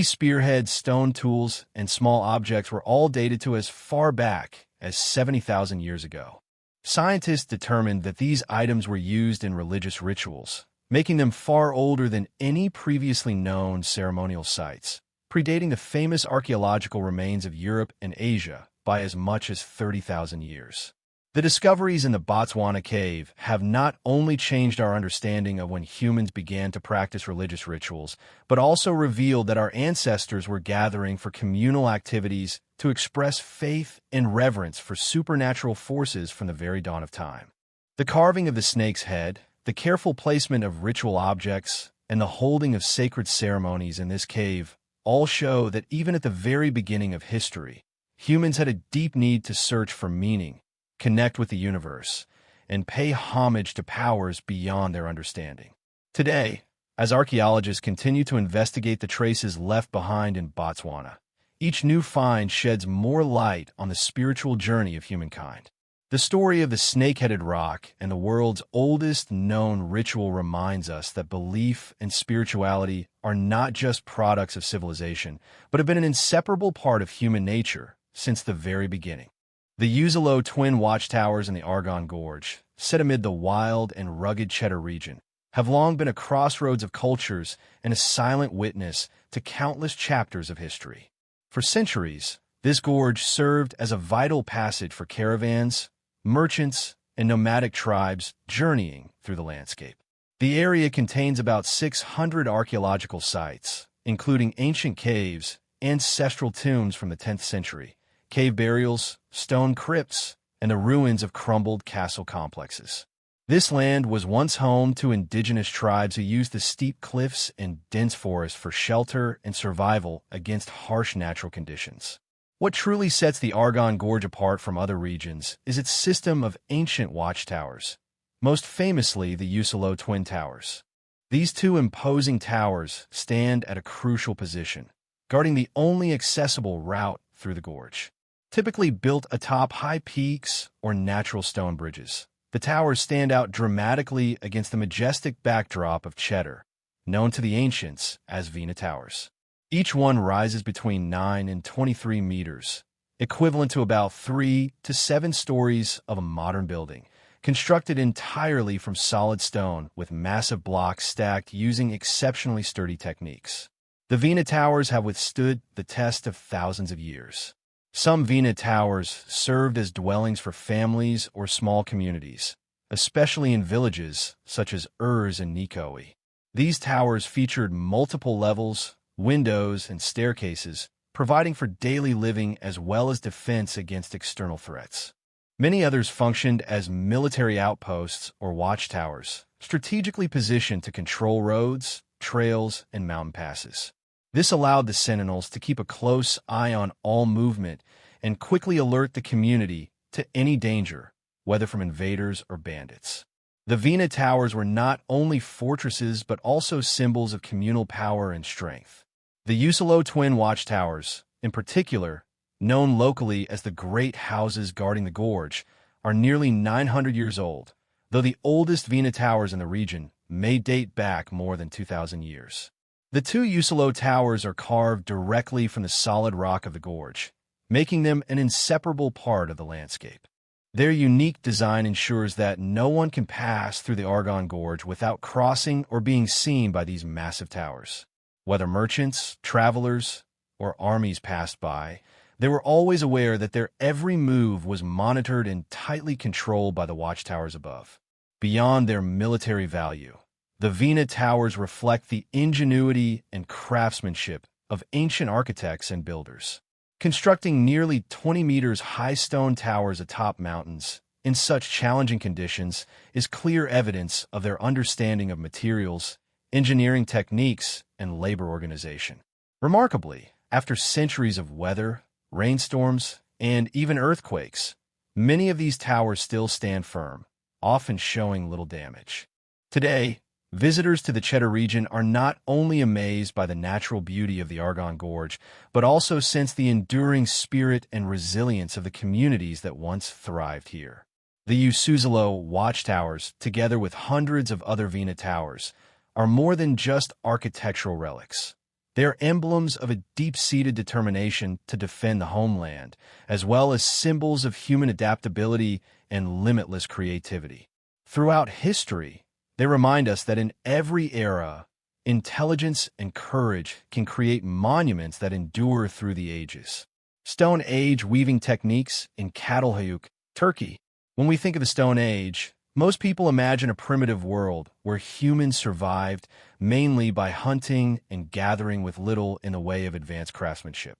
spearheads, stone tools, and small objects were all dated to as far back as 70,000 years ago. Scientists determined that these items were used in religious rituals, making them far older than any previously known ceremonial sites, predating the famous archaeological remains of Europe and Asia by as much as 30,000 years. The discoveries in the Botswana cave have not only changed our understanding of when humans began to practice religious rituals, but also revealed that our ancestors were gathering for communal activities to express faith and reverence for supernatural forces from the very dawn of time. The carving of the snake's head, the careful placement of ritual objects, and the holding of sacred ceremonies in this cave all show that even at the very beginning of history, humans had a deep need to search for meaning, connect with the universe, and pay homage to powers beyond their understanding. Today, as archaeologists continue to investigate the traces left behind in Botswana, each new find sheds more light on the spiritual journey of humankind. The story of the snake-headed rock and the world's oldest known ritual reminds us that belief and spirituality are not just products of civilization, but have been an inseparable part of human nature since the very beginning. The Unsolved twin watchtowers in the Argonne Gorge, set amid the wild and rugged Cheddar region, have long been a crossroads of cultures and a silent witness to countless chapters of history. For centuries, this gorge served as a vital passage for caravans, merchants, and nomadic tribes journeying through the landscape. The area contains about 600 archaeological sites, including ancient caves, ancestral tombs from the 10th century, cave burials, stone crypts, and the ruins of crumbled castle complexes. This land was once home to indigenous tribes who used the steep cliffs and dense forests for shelter and survival against harsh natural conditions. What truly sets the Argonne Gorge apart from other regions is its system of ancient watchtowers, most famously the Unsolved Twin Towers. These two imposing towers stand at a crucial position, guarding the only accessible route through the gorge. Typically built atop high peaks or natural stone bridges, the towers stand out dramatically against the majestic backdrop of Cheddar, known to the ancients as Vina Towers. Each one rises between 9 and 23 meters, equivalent to about 3 to 7 stories of a modern building, constructed entirely from solid stone with massive blocks stacked using exceptionally sturdy techniques. The Vina Towers have withstood the test of thousands of years. Some Vina Towers served as dwellings for families or small communities, especially in villages such as Urs and Nikoi. These towers featured multiple levels, windows, and staircases, providing for daily living as well as defense against external threats. Many others functioned as military outposts or watchtowers, strategically positioned to control roads, trails, and mountain passes. This allowed the sentinels to keep a close eye on all movement and quickly alert the community to any danger, whether from invaders or bandits. The Vina Towers were not only fortresses but also symbols of communal power and strength. The Unsolved Twin Watchtowers, in particular, known locally as the Great Houses guarding the gorge, are nearly 900 years old, though the oldest Vina Towers in the region may date back more than 2,000 years. The two Unsolved towers are carved directly from the solid rock of the gorge, making them an inseparable part of the landscape. Their unique design ensures that no one can pass through the Argonne Gorge without crossing or being seen by these massive towers. Whether merchants, travelers, or armies passed by, they were always aware that their every move was monitored and tightly controlled by the watchtowers above. Beyond their military value, the Vina Towers reflect the ingenuity and craftsmanship of ancient architects and builders. Constructing nearly 20 meters high stone towers atop mountains in such challenging conditions is clear evidence of their understanding of materials, engineering techniques, and labor organization. Remarkably, after centuries of weather, rainstorms, and even earthquakes, many of these towers still stand firm, often showing little damage. Today, visitors to the Cheddar region are not only amazed by the natural beauty of the Argonne Gorge, but also sense the enduring spirit and resilience of the communities that once thrived here. The Unsolved watchtowers, together with hundreds of other Vina towers, are more than just architectural relics. They are emblems of a deep-seated determination to defend the homeland, as well as symbols of human adaptability and limitless creativity. Throughout history, They remind us that in every era, intelligence and courage can create monuments that endure through the ages. Stone Age weaving techniques in Catalhoyuk, Turkey. When we think of the Stone Age, most people imagine a primitive world where humans survived mainly by hunting and gathering with little in the way of advanced craftsmanship.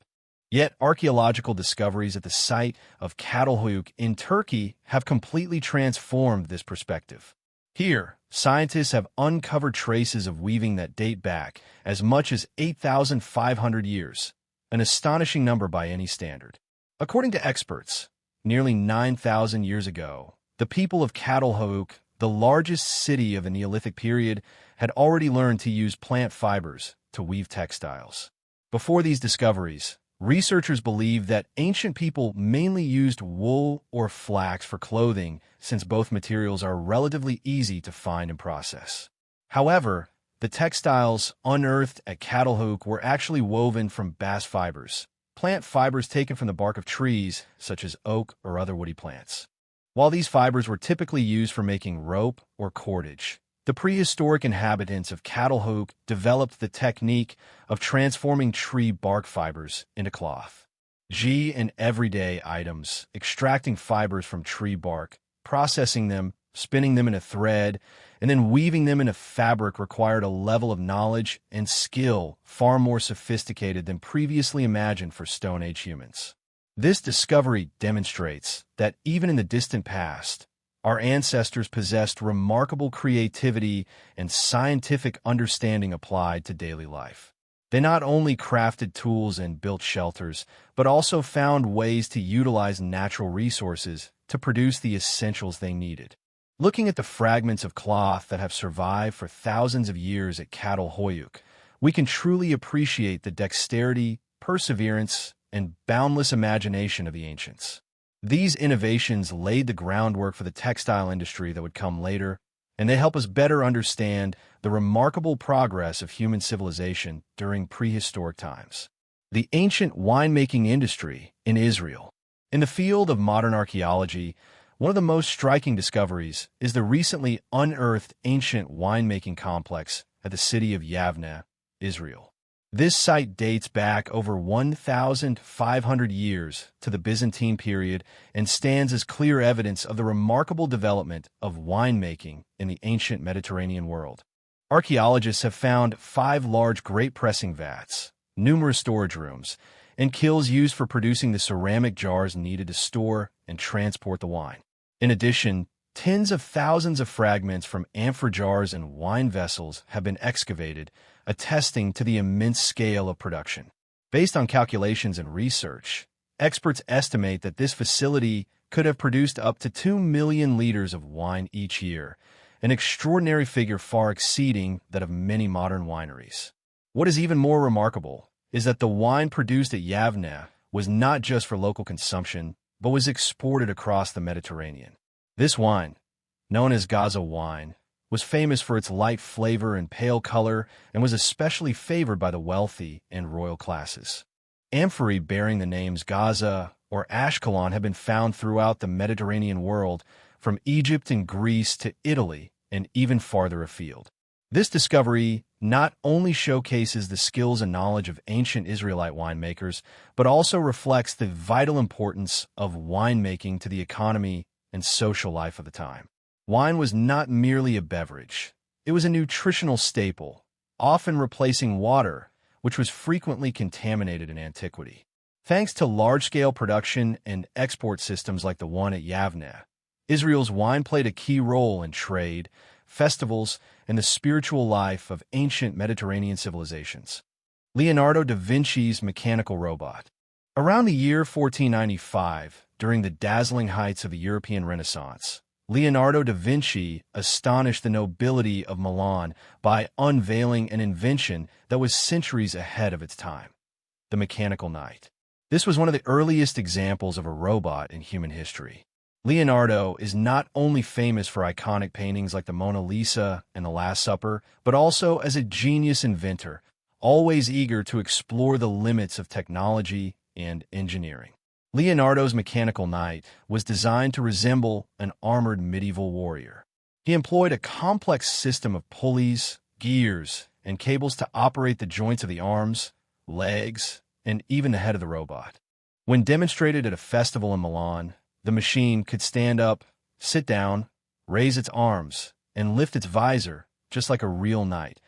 Yet, archaeological discoveries at the site of Catalhoyuk in Turkey have completely transformed this perspective. Here, scientists have uncovered traces of weaving that date back as much as 8,500 years, an astonishing number by any standard. According to experts, nearly 9,000 years ago, the people of Catalhoyuk, the largest city of the Neolithic period, had already learned to use plant fibers to weave textiles. Before these discoveries, researchers believe that ancient people mainly used wool or flax for clothing, since both materials are relatively easy to find and process. However, the textiles unearthed at Catalhoyuk were actually woven from bast fibers, plant fibers taken from the bark of trees, such as oak or other woody plants. While these fibers were typically used for making rope or cordage, the prehistoric inhabitants of Catalhoyuk developed the technique of transforming tree bark fibers into cloth. And everyday items, extracting fibers from tree bark, processing them, spinning them into thread, and then weaving them into fabric required a level of knowledge and skill far more sophisticated than previously imagined for Stone Age humans. This discovery demonstrates that even in the distant past, our ancestors possessed remarkable creativity and scientific understanding applied to daily life. They not only crafted tools and built shelters, but also found ways to utilize natural resources to produce the essentials they needed. Looking at the fragments of cloth that have survived for thousands of years at Catalhoyuk, we can truly appreciate the dexterity, perseverance, and boundless imagination of the ancients. These innovations laid the groundwork for the textile industry that would come later, and they help us better understand the remarkable progress of human civilization during prehistoric times. The ancient winemaking industry in Israel. In the field of modern archaeology, one of the most striking discoveries is the recently unearthed ancient winemaking complex at the city of Yavne, Israel. This site dates back over 1,500 years to the Byzantine period and stands as clear evidence of the remarkable development of winemaking in the ancient Mediterranean world. Archaeologists have found 5 large grape pressing vats, numerous storage rooms, and kilns used for producing the ceramic jars needed to store and transport the wine. In addition, tens of thousands of fragments from amphor jars and wine vessels have been excavated, attesting to the immense scale of production. Based on calculations and research, experts estimate that this facility could have produced up to 2 million liters of wine each year, an extraordinary figure far exceeding that of many modern wineries. What is even more remarkable is that the wine produced at Yavne was not just for local consumption, but was exported across the Mediterranean. This wine, known as Gaza wine, was famous for its light flavor and pale color and was especially favored by the wealthy and royal classes. Amphorae bearing the names Gaza or Ashkelon have been found throughout the Mediterranean world, from Egypt and Greece to Italy and even farther afield. This discovery not only showcases the skills and knowledge of ancient Israelite winemakers, but also reflects the vital importance of winemaking to the economy and social life of the time. Wine was not merely a beverage. It was a nutritional staple, often replacing water, which was frequently contaminated in antiquity. Thanks to large-scale production and export systems like the one at Yavne, Israel's wine played a key role in trade, festivals, and the spiritual life of ancient Mediterranean civilizations. Leonardo da Vinci's mechanical robot. Around the year 1495, during the dazzling heights of the European Renaissance, Leonardo da Vinci astonished the nobility of Milan by unveiling an invention that was centuries ahead of its time: the mechanical knight. This was one of the earliest examples of a robot in human history. Leonardo is not only famous for iconic paintings like the Mona Lisa and the Last Supper, but also as a genius inventor, always eager to explore the limits of technology and engineering. Leonardo's mechanical knight was designed to resemble an armored medieval warrior. He employed a complex system of pulleys, gears, and cables to operate the joints of the arms, legs, and even the head of the robot. When demonstrated at a festival in Milan, the machine could stand up, sit down, raise its arms, and lift its visor just like a real knight,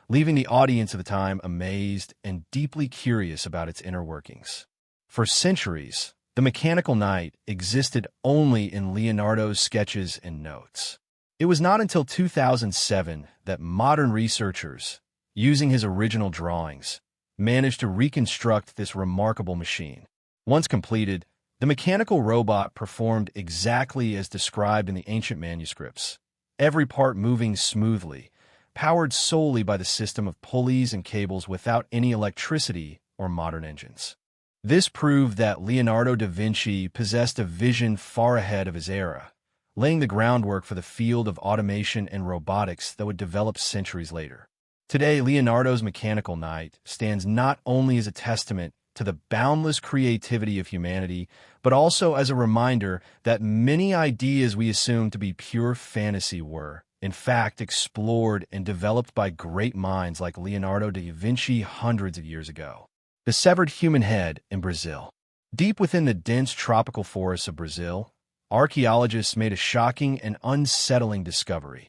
leaving the audience of the time amazed and deeply curious about its inner workings. For centuries, the mechanical knight existed only in Leonardo's sketches and notes. It was not until 2007 that modern researchers, using his original drawings, managed to reconstruct this remarkable machine. Once completed, the mechanical robot performed exactly as described in the ancient manuscripts, every part moving smoothly, powered solely by the system of pulleys and cables without any electricity or modern engines. This proved that Leonardo da Vinci possessed a vision far ahead of his era, laying the groundwork for the field of automation and robotics that would develop centuries later. Today, Leonardo's mechanical knight stands not only as a testament to the boundless creativity of humanity, but also as a reminder that many ideas we assume to be pure fantasy were, in fact, explored and developed by great minds like Leonardo da Vinci hundreds of years ago. The severed human head in Brazil. Deep within the dense tropical forests of Brazil, archaeologists made a shocking and unsettling discovery.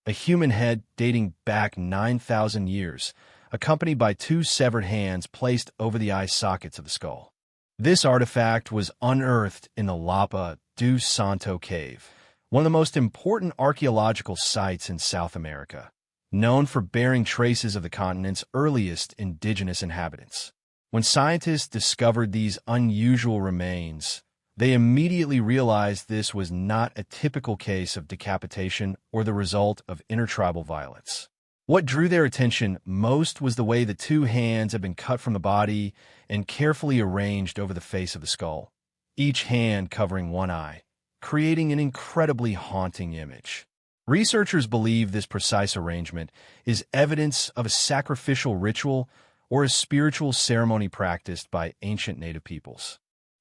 A human head dating back 9,000 years, accompanied by two severed hands placed over the eye sockets of the skull. This artifact was unearthed in the Lapa do Santo cave, one of the most important archaeological sites in South America, known for bearing traces of the continent's earliest indigenous inhabitants. When scientists discovered these unusual remains, they immediately realized this was not a typical case of decapitation or the result of intertribal violence. What drew their attention most was the way the two hands had been cut from the body and carefully arranged over the face of the skull, each hand covering one eye, creating an incredibly haunting image. Researchers believe this precise arrangement is evidence of a sacrificial ritual or a spiritual ceremony practiced by ancient native peoples.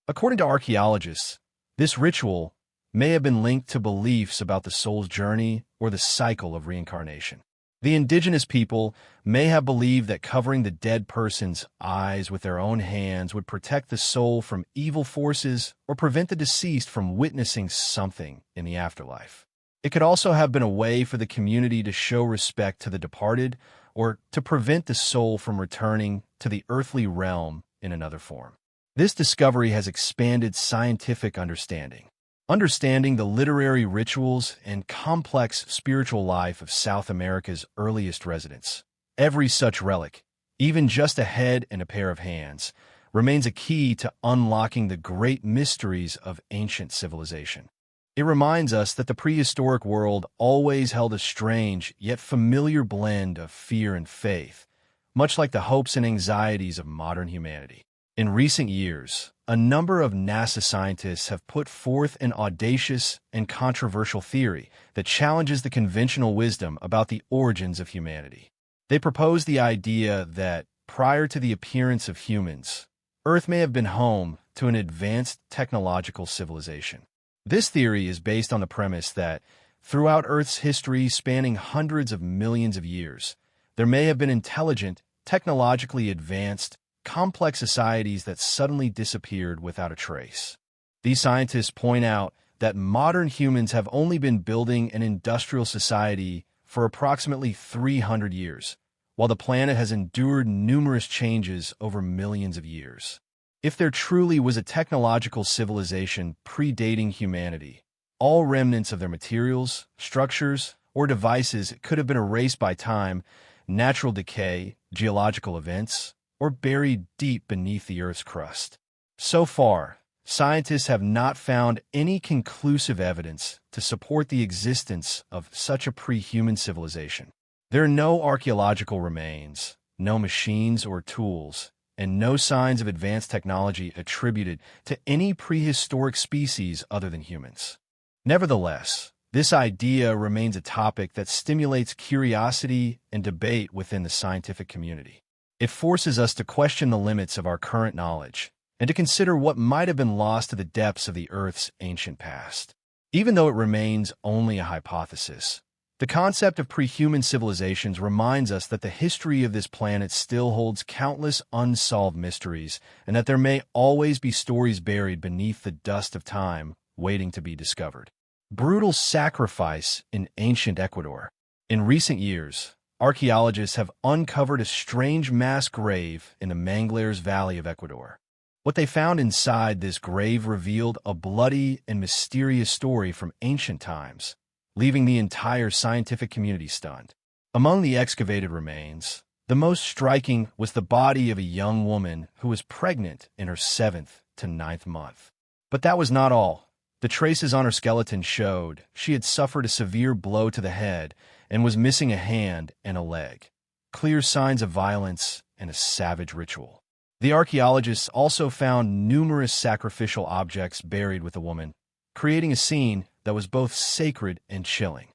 According to archaeologists, this ritual may have been linked to beliefs about the soul's journey or the cycle of reincarnation. The indigenous people may have believed that covering the dead person's eyes with their own hands would protect the soul from evil forces or prevent the deceased from witnessing something in the afterlife. It could also have been a way for the community to show respect to the departed or to prevent the soul from returning to the earthly realm in another form. This discovery has expanded scientific understanding. Understanding the literary rituals and complex spiritual life of South America's earliest residents. Every such relic, even just a head and a pair of hands, remains a key to unlocking the great mysteries of ancient civilization. It reminds us that the prehistoric world always held a strange yet familiar blend of fear and faith, much like the hopes and anxieties of modern humanity. In recent years, a number of NASA scientists have put forth an audacious and controversial theory that challenges the conventional wisdom about the origins of humanity. They propose the idea that, prior to the appearance of humans, Earth may have been home to an advanced technological civilization. This theory is based on the premise that, throughout Earth's history spanning hundreds of millions of years, there may have been intelligent, technologically advanced, complex societies that suddenly disappeared without a trace. These scientists point out that modern humans have only been building an industrial society for approximately 300 years, while the planet has endured numerous changes over millions of years. If there truly was a technological civilization predating humanity, all remnants of their materials, structures, or devices could have been erased by time, natural decay, geological events, or buried deep beneath the Earth's crust. So far, scientists have not found any conclusive evidence to support the existence of such a pre-human civilization. There are no archaeological remains, no machines or tools, and no signs of advanced technology attributed to any prehistoric species other than humans. Nevertheless, this idea remains a topic that stimulates curiosity and debate within the scientific community. It forces us to question the limits of our current knowledge and to consider what might have been lost to the depths of the Earth's ancient past. Even though it remains only a hypothesis, The concept of pre-human civilizations reminds us that the history of this planet still holds countless unsolved mysteries, and that there may always be stories buried beneath the dust of time, waiting to be discovered. Brutal sacrifice in ancient Ecuador. In recent years, archaeologists have uncovered a strange mass grave in the Manglares Valley of Ecuador. What they found inside this grave revealed a bloody and mysterious story from ancient times, leaving the entire scientific community stunned. Among the excavated remains, the most striking was the body of a young woman who was pregnant in her 7th to 9th month. But that was not all. The traces on her skeleton showed she had suffered a severe blow to the head and was missing a hand and a leg. Clear signs of violence and a savage ritual. The archaeologists also found numerous sacrificial objects buried with the woman, creating a scene that was both sacred and chilling.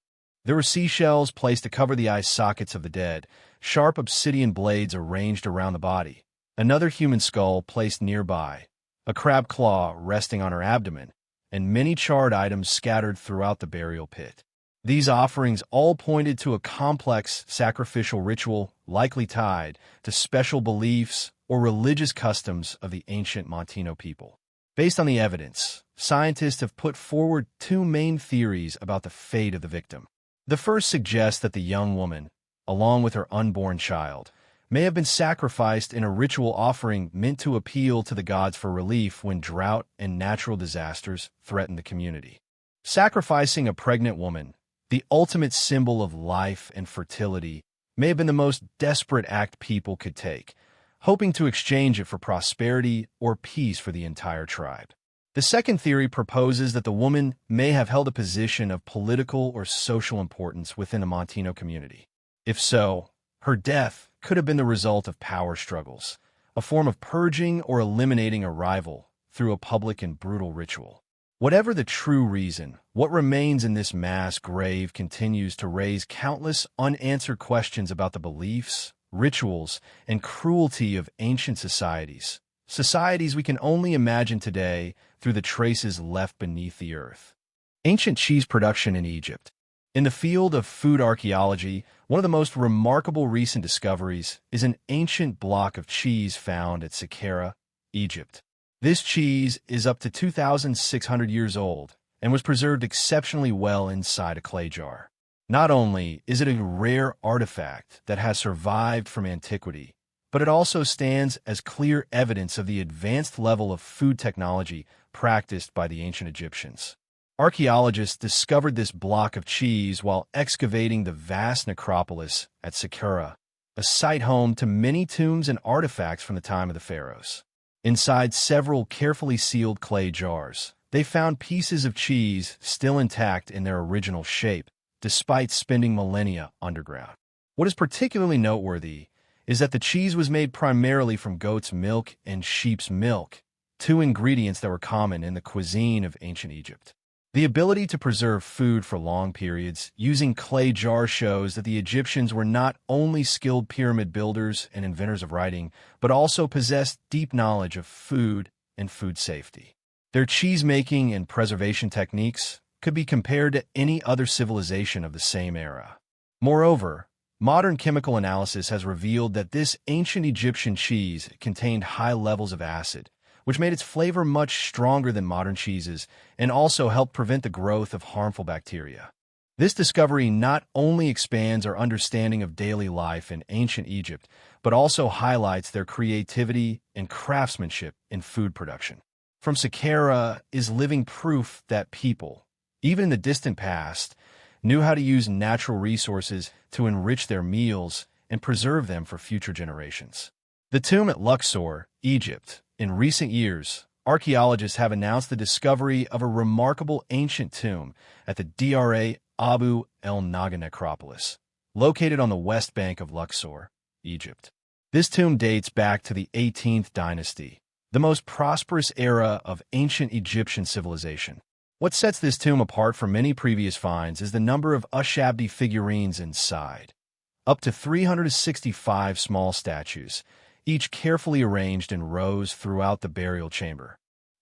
There were seashells placed to cover the eye sockets of the dead, sharp obsidian blades arranged around the body, another human skull placed nearby, a crab claw resting on her abdomen, and many charred items scattered throughout the burial pit. These offerings all pointed to a complex sacrificial ritual likely tied to special beliefs or religious customs of the ancient Montino people. Based on the evidence, scientists have put forward two main theories about the fate of the victim. The first suggests that the young woman, along with her unborn child, may have been sacrificed in a ritual offering meant to appeal to the gods for relief when drought and natural disasters threaten the community. Sacrificing a pregnant woman, the ultimate symbol of life and fertility, may have been the most desperate act people could take, hoping to exchange it for prosperity or peace for the entire tribe. The second theory proposes that the woman may have held a position of political or social importance within the Montino community. If so, her death could have been the result of power struggles, a form of purging or eliminating a rival through a public and brutal ritual. Whatever the true reason, what remains in this mass grave continues to raise countless unanswered questions about the beliefs, rituals, and cruelty of ancient societies we can only imagine today through the traces left beneath the earth. Ancient cheese production in Egypt. In the field of food archaeology, one of the most remarkable recent discoveries is an ancient block of cheese found at Saqqara, Egypt. This cheese is up to 2,600 years old and was preserved exceptionally well inside a clay jar. Not only is it a rare artifact that has survived from antiquity, but it also stands as clear evidence of the advanced level of food technology practiced by the ancient Egyptians. Archaeologists discovered this block of cheese while excavating the vast necropolis at Saqqara, a site home to many tombs and artifacts from the time of the pharaohs. Inside several carefully sealed clay jars, they found pieces of cheese still intact in their original shape, despite spending millennia underground. What is particularly noteworthy is that the cheese was made primarily from goat's milk and sheep's milk, two ingredients that were common in the cuisine of ancient Egypt. The ability to preserve food for long periods using clay jars shows that the Egyptians were not only skilled pyramid builders and inventors of writing, but also possessed deep knowledge of food and food safety. Their cheese-making and preservation techniques could be compared to any other civilization of the same era. Moreover, modern chemical analysis has revealed that this ancient Egyptian cheese contained high levels of acid, which made its flavor much stronger than modern cheeses and also helped prevent the growth of harmful bacteria. This discovery not only expands our understanding of daily life in ancient Egypt, but also highlights their creativity and craftsmanship in food production. From Saqqara is living proof that people, even in the distant past, knew how to use natural resources to enrich their meals and preserve them for future generations. The tomb at Luxor, Egypt. In recent years, archaeologists have announced the discovery of a remarkable ancient tomb at the Dra Abu el Naga necropolis, located on the west bank of Luxor, Egypt. This tomb dates back to the 18th dynasty, the most prosperous era of ancient Egyptian civilization. What sets this tomb apart from many previous finds is the number of Ushabti figurines inside. Up to 365 small statues, each carefully arranged in rows throughout the burial chamber.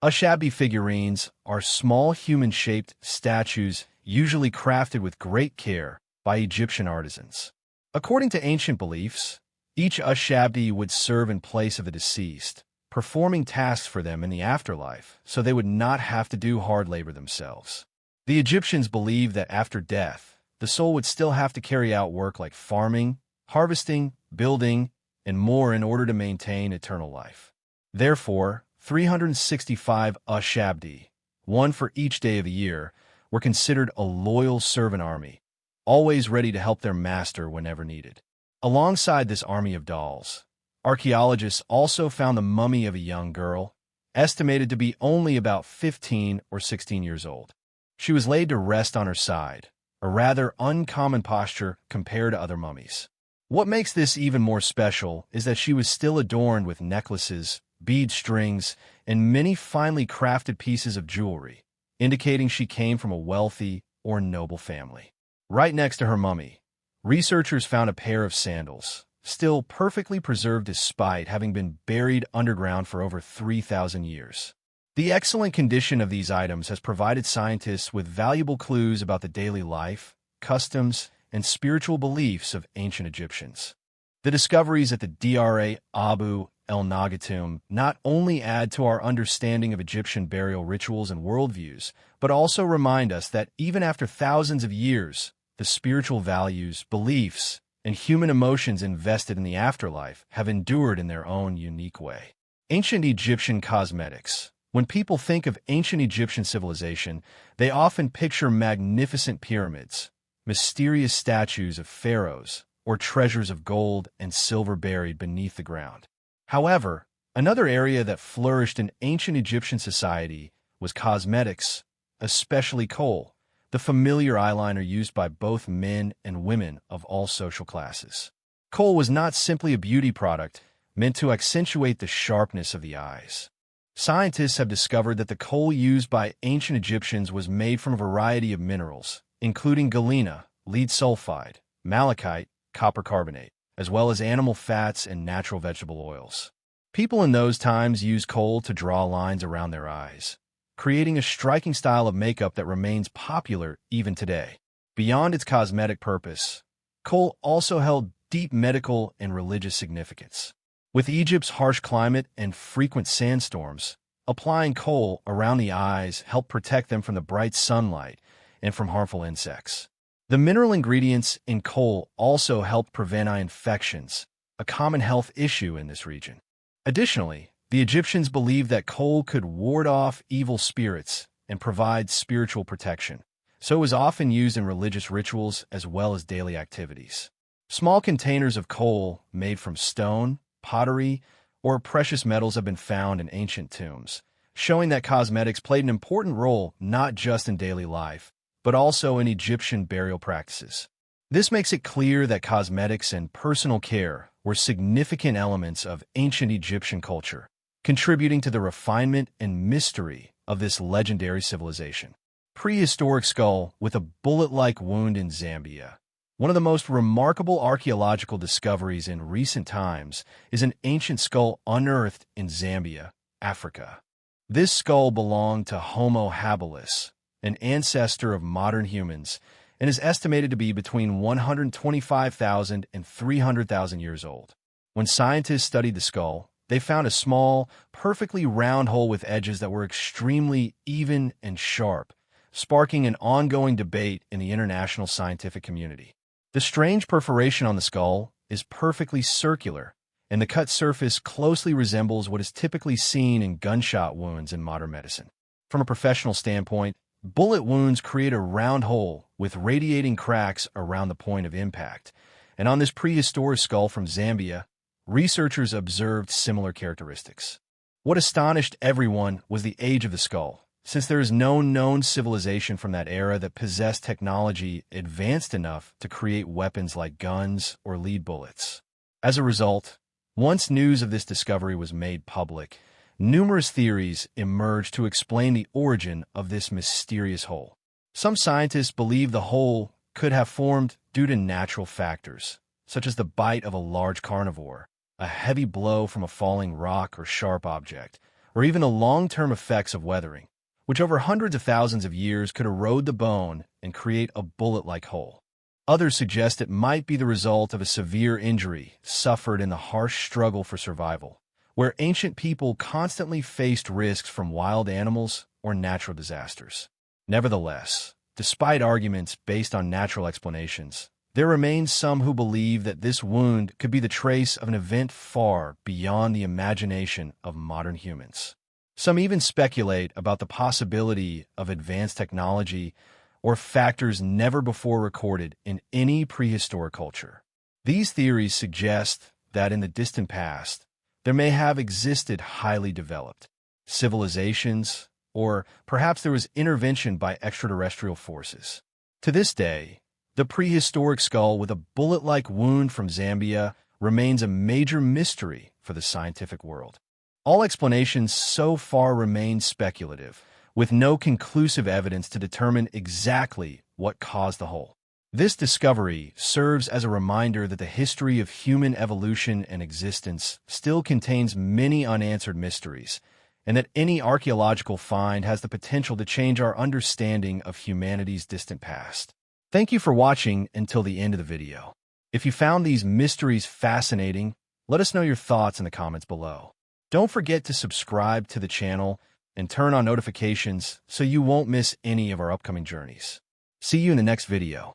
Ushabti figurines are small human-shaped statues usually crafted with great care by Egyptian artisans. According to ancient beliefs, each Ushabti would serve in place of the deceased, performing tasks for them in the afterlife so they would not have to do hard labor themselves. The Egyptians believed that after death, the soul would still have to carry out work like farming, harvesting, building, and more in order to maintain eternal life. Therefore, 365 Ushabti, one for each day of the year, were considered a loyal servant army, always ready to help their master whenever needed. Alongside this army of dolls, archaeologists also found the mummy of a young girl, estimated to be only about 15 or 16 years old. She was laid to rest on her side, a rather uncommon posture compared to other mummies. What makes this even more special is that she was still adorned with necklaces, bead strings, and many finely crafted pieces of jewelry, indicating she came from a wealthy or noble family. Right next to her mummy, researchers found a pair of sandals, still perfectly preserved despite having been buried underground for over 3,000 years. The excellent condition of these items has provided scientists with valuable clues about the daily life, customs, and spiritual beliefs of ancient Egyptians. The discoveries at the Dra Abu El Nagatum not only add to our understanding of Egyptian burial rituals and worldviews, but also remind us that even after thousands of years, the spiritual values, beliefs, and human emotions invested in the afterlife have endured in their own unique way. Ancient Egyptian cosmetics. When people think of ancient Egyptian civilization, they often picture magnificent pyramids, mysterious statues of pharaohs, or treasures of gold and silver buried beneath the ground. However, another area that flourished in ancient Egyptian society was cosmetics, especially kohl, the familiar eyeliner used by both men and women of all social classes. Kohl was not simply a beauty product meant to accentuate the sharpness of the eyes. Scientists have discovered that the kohl used by ancient Egyptians was made from a variety of minerals, including galena, lead sulfide, malachite, copper carbonate, as well as animal fats and natural vegetable oils. People in those times used kohl to draw lines around their eyes, creating a striking style of makeup that remains popular even today. Beyond its cosmetic purpose, kohl also held deep medical and religious significance. With Egypt's harsh climate and frequent sandstorms, applying kohl around the eyes helped protect them from the bright sunlight and from harmful insects. The mineral ingredients in kohl also helped prevent eye infections, a common health issue in this region. Additionally, the Egyptians believed that kohl could ward off evil spirits and provide spiritual protection, so it was often used in religious rituals as well as daily activities. Small containers of kohl made from stone, pottery, or precious metals have been found in ancient tombs, showing that cosmetics played an important role not just in daily life, but also in Egyptian burial practices. This makes it clear that cosmetics and personal care were significant elements of ancient Egyptian culture, contributing to the refinement and mystery of this legendary civilization. Prehistoric skull with a bullet-like wound in Zambia. One of the most remarkable archaeological discoveries in recent times is an ancient skull unearthed in Zambia, Africa. This skull belonged to Homo habilis, an ancestor of modern humans, and is estimated to be between 125,000 and 300,000 years old. When scientists studied the skull, they found a small, perfectly round hole with edges that were extremely even and sharp, sparking an ongoing debate in the international scientific community. The strange perforation on the skull is perfectly circular, and the cut surface closely resembles what is typically seen in gunshot wounds in modern medicine. From a professional standpoint, bullet wounds create a round hole with radiating cracks around the point of impact, and on this prehistoric skull from Zambia, researchers observed similar characteristics. What astonished everyone was the age of the skull, since there is no known civilization from that era that possessed technology advanced enough to create weapons like guns or lead bullets. As a result, once news of this discovery was made public, numerous theories emerged to explain the origin of this mysterious hole. Some scientists believe the hole could have formed due to natural factors, such as the bite of a large carnivore, a heavy blow from a falling rock or sharp object, or even the long-term effects of weathering, which over hundreds of thousands of years could erode the bone and create a bullet-like hole. Others suggest it might be the result of a severe injury suffered in the harsh struggle for survival, where ancient people constantly faced risks from wild animals or natural disasters. Nevertheless, despite arguments based on natural explanations, there remains some who believe that this wound could be the trace of an event far beyond the imagination of modern humans. Some even speculate about the possibility of advanced technology or factors never before recorded in any prehistoric culture. These theories suggest that in the distant past, there may have existed highly developed civilizations, or perhaps there was intervention by extraterrestrial forces. To this day, the prehistoric skull with a bullet-like wound from Zambia remains a major mystery for the scientific world. All explanations so far remain speculative, with no conclusive evidence to determine exactly what caused the hole. This discovery serves as a reminder that the history of human evolution and existence still contains many unanswered mysteries, and that any archaeological find has the potential to change our understanding of humanity's distant past. Thank you for watching until the end of the video. If you found these mysteries fascinating, let us know your thoughts in the comments below. Don't forget to subscribe to the channel and turn on notifications so you won't miss any of our upcoming journeys. See you in the next video.